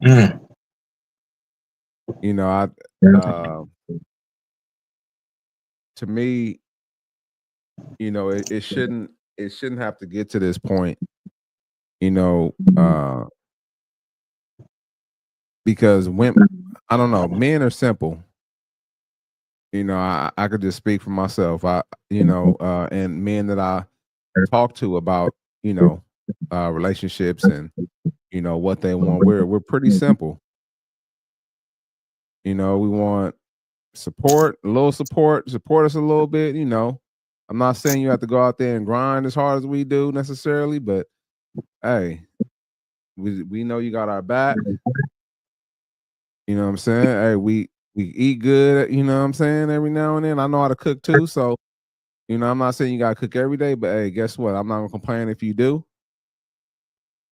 Mm. To me, you know, it shouldn't have to get to this point, you know, because women, I don't know, men are simple. You know, I could just speak for myself. And men that I talk to about, you know, relationships and, you know, what they want. We're pretty simple. You know, we want support, a little support us a little bit, you know. I'm not saying you have to go out there and grind as hard as we do necessarily, but hey, we know you got our back. You know what I'm saying? Hey, we eat good, you know what I'm saying, every now and then. I know how to cook too, so you know, I'm not saying you gotta cook every day, but hey, guess what? I'm not gonna complain if you do.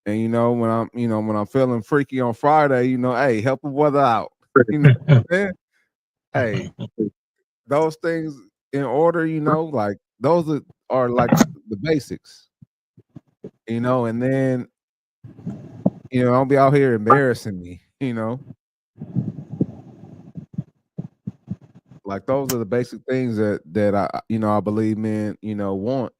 And you know, when I'm feeling freaky on Friday, you know, hey, help a brother out. You know what I'm saying? Hey, those things in order, you know, like those are like the basics, you know, and then you know, don't be out here embarrassing me, you know. Like those are the basic things that I believe men, you know, want.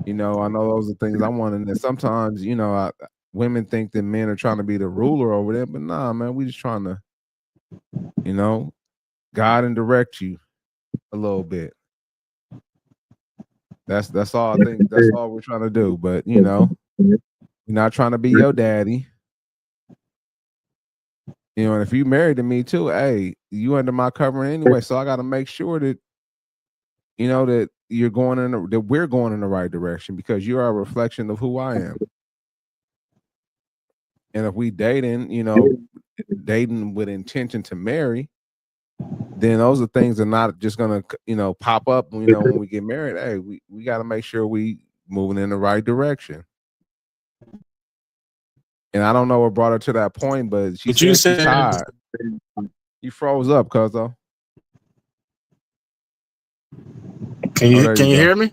You know, I know those are things I want, and then sometimes, you know, women think that men are trying to be the ruler over them, but nah, man, we just trying to, you know, guide and direct you a little bit. That's all I think. That's all we're trying to do. But you know, we're not trying to be your daddy. You know, and if you married to me too, hey, you under my covering anyway. So I got to make sure that you know that you're going that we're going in the right direction because you are a reflection of who I am. And if we dating, you know, dating with intention to marry, then those are things that are not just gonna, you know, pop up, you know, when we get married. Hey, we got to make sure we moving in the right direction. And I don't know what brought her to that point, but she said she's tired. You froze up, cuzzo. Can you hear me?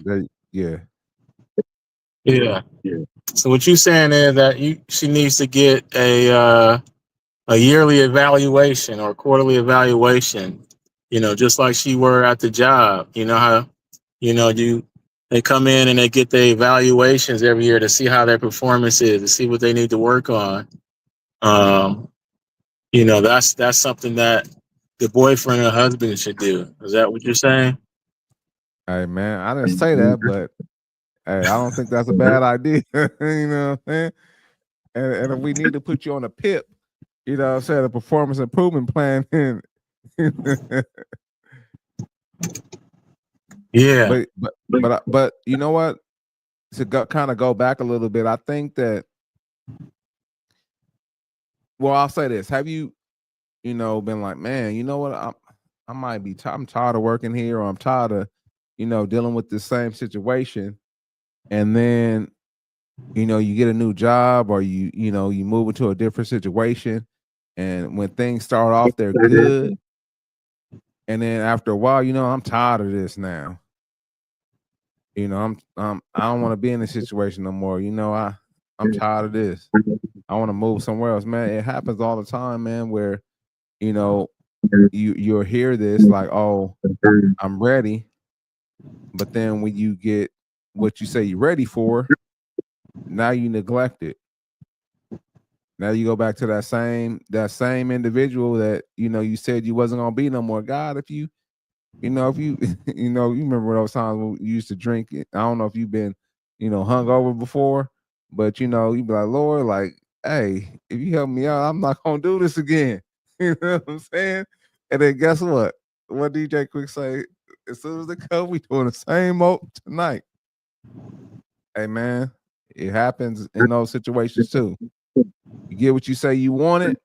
Yeah. Yeah. So what you saying is that she needs to get a yearly evaluation or quarterly evaluation, you know, just like she were at the job. You know how, you know, they come in and they get the evaluations every year to see how their performance is, to see what they need to work on. You know, that's something that the boyfriend or husband should do. Is that what you're saying? Hey man, I didn't say that, but hey, I don't think that's a bad idea. You know what I'm saying? And if we need to put you on a PIP, you know what I'm saying, a performance improvement plan. Yeah. But you know what? To kind of go back a little bit, I think that. Well, I'll say this: have you, you know, been like, man, you know what? I might be. I'm tired of working here, or I'm tired of, you know, dealing with the same situation, and then, you know, you get a new job, or you know, you move into a different situation, and when things start off, they're good, and then after a while, you know, I'm tired of this now. You know, I don't want to be in this situation no more. You know, I'm tired of this. I want to move somewhere else, man. It happens all the time, man, where, you know, you'll hear this like, oh, I'm ready. But then when you get what you say you're ready for, now you neglect it. Now you go back to that same individual that, you know, you said you wasn't gonna be no more. God, if you know, if you you know, you remember those times when you used to drink. I don't know if you've been, you know, hungover before, but you know, you be like, Lord, like, hey, if you help me out, I'm not gonna do this again. You know what I'm saying? And then guess what? What DJ Quick say? As soon as they come, we doing the same old tonight. Hey man, it happens in those situations too. You get what you say you want it,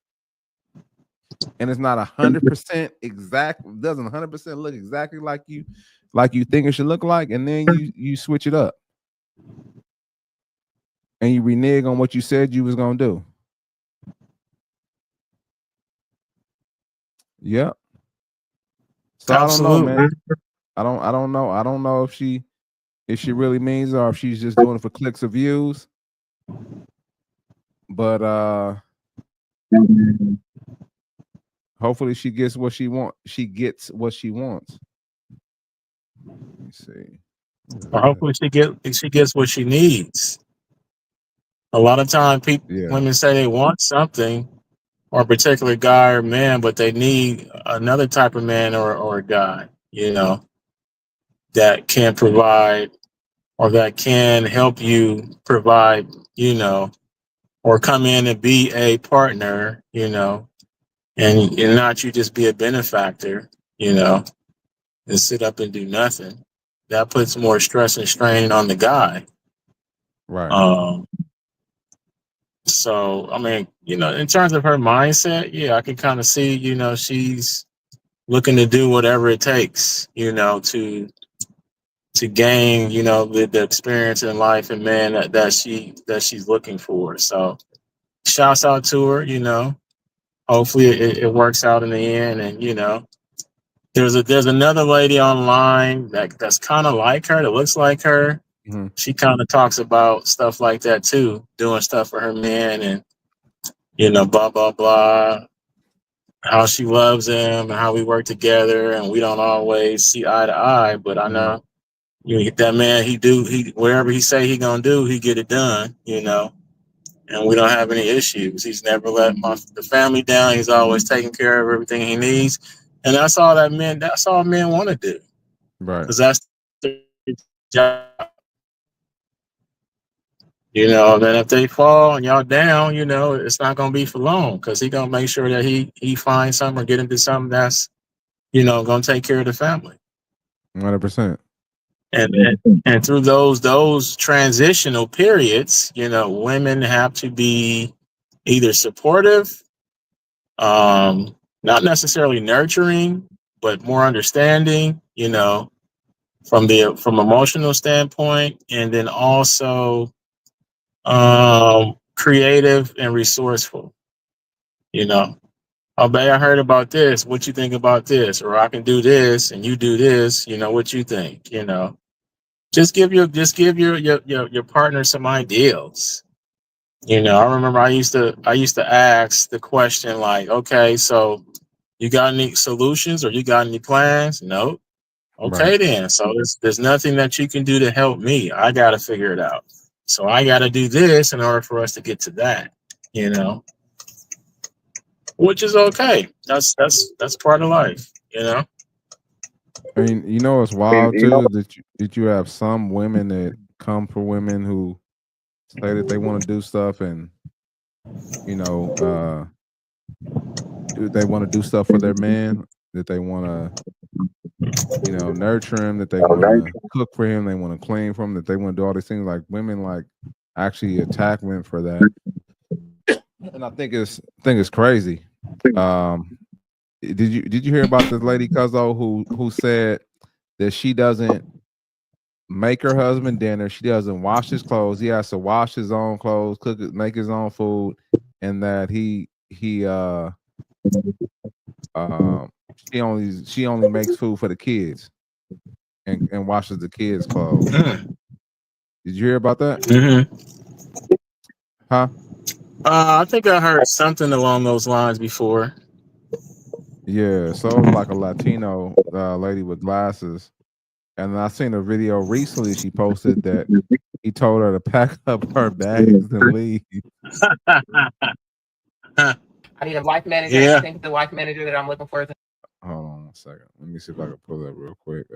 and it's not 100% exact. Doesn't 100% look exactly like you think it should look like, and then you switch it up, and you renege on what you said you was gonna do. Yep. So Absolutely. I don't know, man. I don't know. I don't know if she really means it or if she's just doing it for clicks or views. But hopefully she gets what she wants. She gets what she wants. Let me see. Or hopefully she gets what she needs. A lot of time, Yeah. women say they want something or a particular guy or man, but they need another type of man or a guy, that can provide or that can help you provide, or come in and be a partner, and not you just be a benefactor, and sit up and do nothing. That puts more stress and strain on the guy. Right. So, I mean, in terms of her mindset, yeah, I can kind of see, she's looking to do whatever it takes, to gain, the experience in life and man that she's looking for. So, shouts out to her. Hopefully, it works out in the end, and there's another lady online that's kind of like her, that looks like her. Mhm. She kind of talks about stuff like that too, doing stuff for her man, and blah blah blah, how she loves him and how we work together, and we don't always see eye to eye, but I know that man, he whatever he say he gonna do, he get it done, and we don't have any issues. He's never let the family down. He's always taking care of everything he needs, and that's all men want to do, Right. because that's their job. Then if they fall and y'all down, it's not gonna be for long, because he gonna make sure that he finds something or get into something that's gonna take care of the family. 100%. And through those transitional periods, women have to be either supportive, not necessarily nurturing, but more understanding, from emotional standpoint, and then also creative and resourceful. Oh, babe, I heard about this. What you think about this? Or I can do this and you do this. What you think? Just give your partner some ideals. I remember I used to ask the question like, okay, so you got any solutions or you got any plans? No. Okay, Right. then. So there's nothing that you can do to help me. I got to figure it out. So I got to do this in order for us to get to that. Which is okay. That's part of life. I mean, it's wild too that you have some women that come for women who say that they want to do stuff, and they want to do stuff for their man, that they want to nurture him, that they want to cook for him, they want to clean for him, that they want to do all these things. Like, women like actually attack men for that, and I think it's crazy. Did you hear about this lady Cuzzo who said that she doesn't make her husband dinner, she doesn't wash his clothes, he has to wash his own clothes, cook it, make his own food, and that she only makes food for the kids and washes the kids' clothes. Did you hear about that? Mm-hmm. Huh? I think I heard something along those lines before. Yeah, so it was like a Latino lady with glasses, and I seen a video recently. She posted that he told her to pack up her bags and leave. I need a wife manager. Yeah. I think the wife manager that I'm looking for is. Hold on 1 second. Let me see if I can pull that real quick.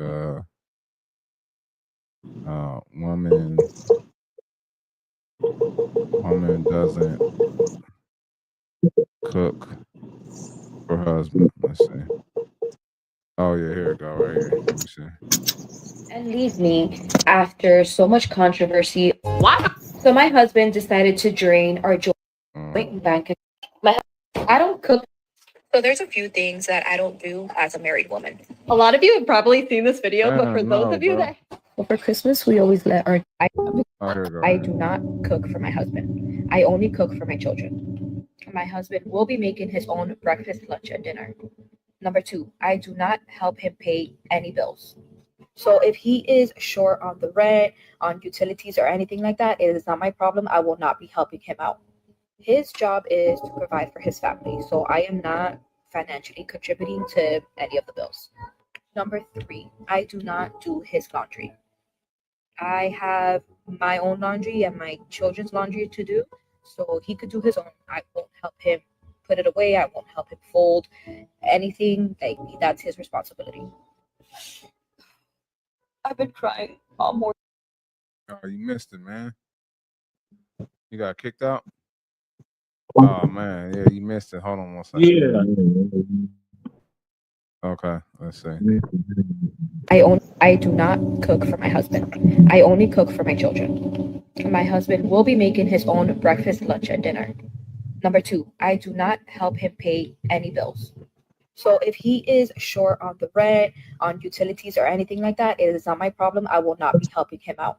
Woman doesn't cook for husband. Let's see. Oh yeah, here it go right here. Let me see. And leave me after so much controversy. What? So my husband decided to drain our joint bank account. I don't cook. So there's a few things that I don't do as a married woman. A lot of you have probably seen this video, but for those of you that for Christmas, we always let our I do not cook for my husband. I only cook for my children. My husband will be making his own breakfast, lunch, and dinner. Number 2, I do not help him pay any bills. So if he is short on the rent, on utilities, or anything like that, it is not my problem. I will not be helping him out. His job is to provide for his family, so I am not financially contributing to any of the bills. Number 3, I do not do his laundry. I have my own laundry and my children's laundry to do, so he could do his own. I won't help him put it away. I won't help him fold anything. Like, that's his responsibility. I've been crying all morning. Oh, you missed it, man. You got kicked out? Oh man, yeah, you missed it. Hold on one second. Yeah. Okay, let's see. I do not cook for my husband. I only cook for my children. My husband will be making his own breakfast, lunch, and dinner. Number 2, I do not help him pay any bills. So if he is short on the rent, on utilities, or anything like that, it is not my problem. I will not be helping him out.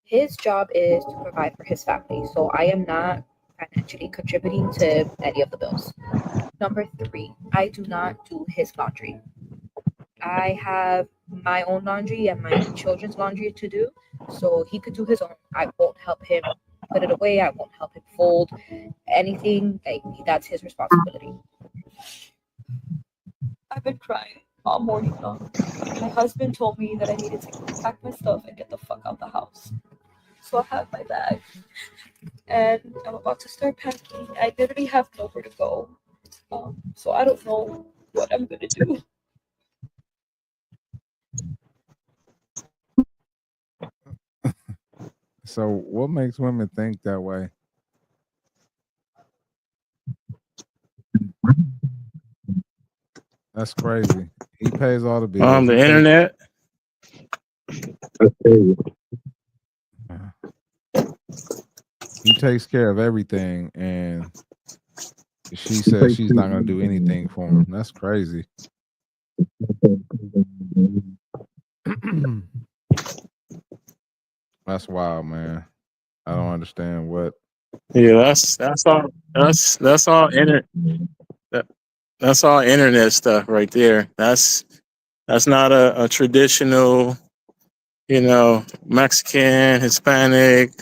His job is to provide for his family, so I am not financially contributing to any of the bills. Number 3, I do not do his laundry. I have my own laundry and my children's laundry to do, so he could do his own. I won't help him put it away. I won't help him fold anything. Like, that's his responsibility. I've been crying all morning long. My husband told me that I needed to pack my stuff and get the fuck out the house. So I have my bag and I'm about to start packing. I literally have nowhere to go. So I don't know what I'm gonna do. So, what makes women think that way? That's crazy. He pays all the bills. The internet. He takes care of everything, and she says she's not going to do anything for him. That's crazy. That's wild, man. I don't understand what. Yeah, that's all that's all internet stuff right there. That's not a traditional, Mexican, Hispanic,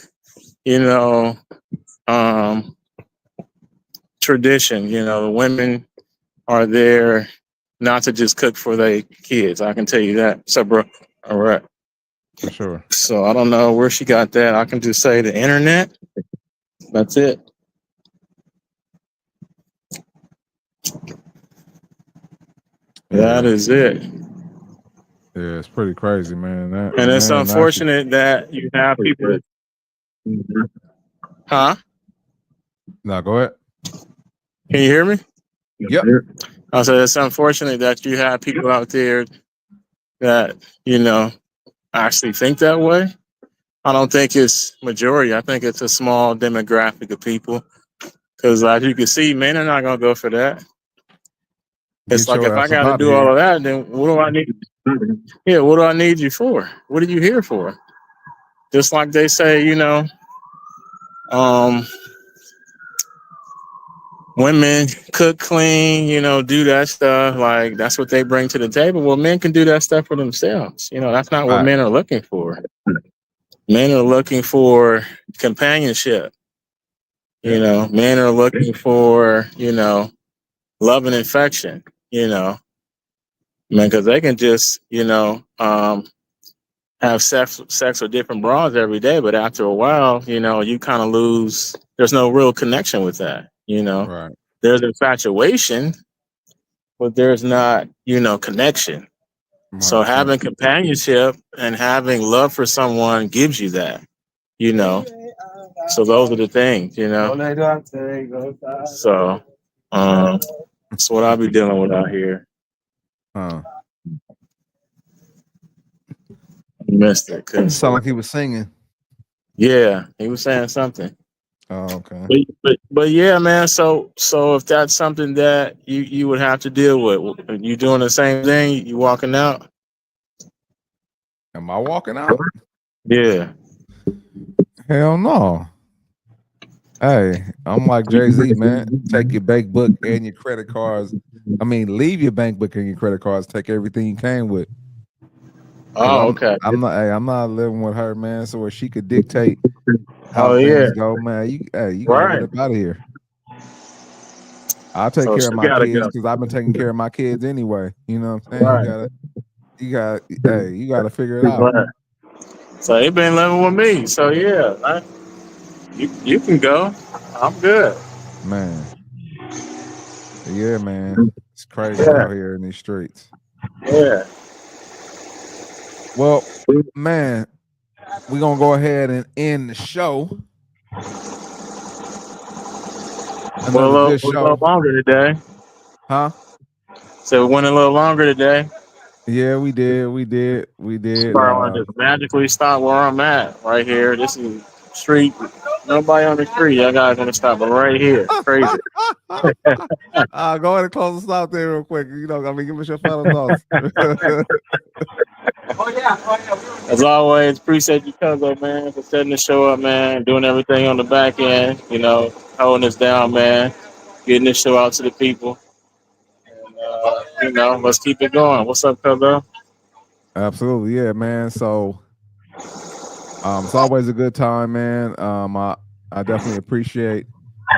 tradition. The women are there not to just cook for their kids. I can tell you that. So, bro, all right. For sure. So I don't know where she got that. I can just say the internet. That's it. That is it. Yeah, it's pretty crazy, man. And it's unfortunate that you have people. Huh? No, go ahead. Can you hear me? Yep. I said it's unfortunate that you have people out there that, actually think that way. I don't think it's majority. I think it's a small demographic of people. Because as you can see, men are not going to go for that. It's like, if I got to do all of that, then what do I need? Yeah, what do I need you for? What are you here for? Just like they say, women cook, clean, do that stuff. Like, that's what they bring to the table. Well, men can do that stuff for themselves. That's not what men are looking for. Men are looking for companionship. Men are looking for, love and affection, because they can just, have sex with different bras every day. But after a while, you kind of lose, there's no real connection with that, Right. There's infatuation, but there's not, connection. Right. So having companionship and having love for someone gives you that, So those are the things, So that's what I'll be dealing with out here. Missed it. Sound like he was singing. Yeah, he was saying something. Oh, okay. But yeah, man. So if that's something that you would have to deal with, you doing the same thing? You walking out? Am I walking out? Yeah. Hell no. Hey, I'm like Jay-Z, man. Take your bank book and your credit cards. I mean, leave your bank book and your credit cards. Take everything you came with. Oh, okay. I'm not living with her, man. So where she could dictate how things go, man. You gotta get up out of here. I'll take care of my kids because I've been taking care of my kids anyway. You know what I'm saying? Right. You gotta figure it out. So he been living with me. So yeah, you can go. I'm good. Man. Yeah, man. It's crazy out here in these streets. Yeah. Well, man, we're gonna go ahead and end the show. Another good We're a show. little longer today. Huh? So we went a little longer today. Yeah, we did. Starting to just magically stop where I'm at right here. This is street. Nobody on the street. I gotta gonna stop right here. Crazy. Go ahead and close us out there real quick. You know, I mean, give us your final thoughts. As always, appreciate you, Cuzzo, man, for setting the show up, man, doing everything on the back end, you know, holding us down, man, getting this show out to the people. And, you know, let's keep it going. What's up, Cuzzo? Absolutely, yeah, man. So it's always a good time, man. I definitely appreciate,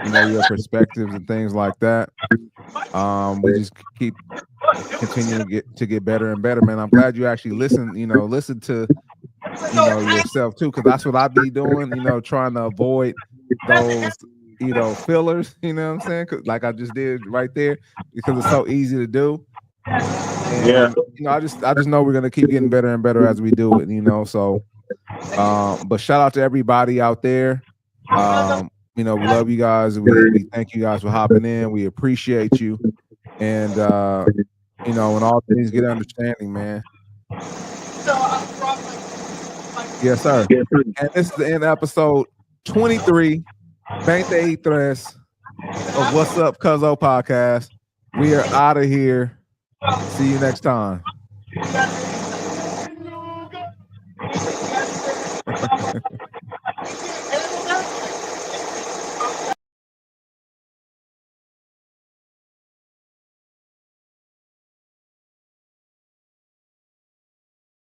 you know, your perspectives and things like that. We just keep continuing to get better and better, man. I'm glad you actually listen to yourself too, because that's what I be doing, you know, trying to avoid those, you know, fillers, you know what I'm saying? 'Cause like I just did right there, because it's so easy to do. And, Yeah. you know, I just know we're gonna keep getting better and better as we do it, you know. So but shout out to everybody out there. You know, we love you guys. We thank you guys for hopping in. We appreciate you. And you know, and all things get understanding, man. Yes, sir. And this is the end of episode 23, 23 of What's Up, Cuzzo podcast. We are out of here. See you next time.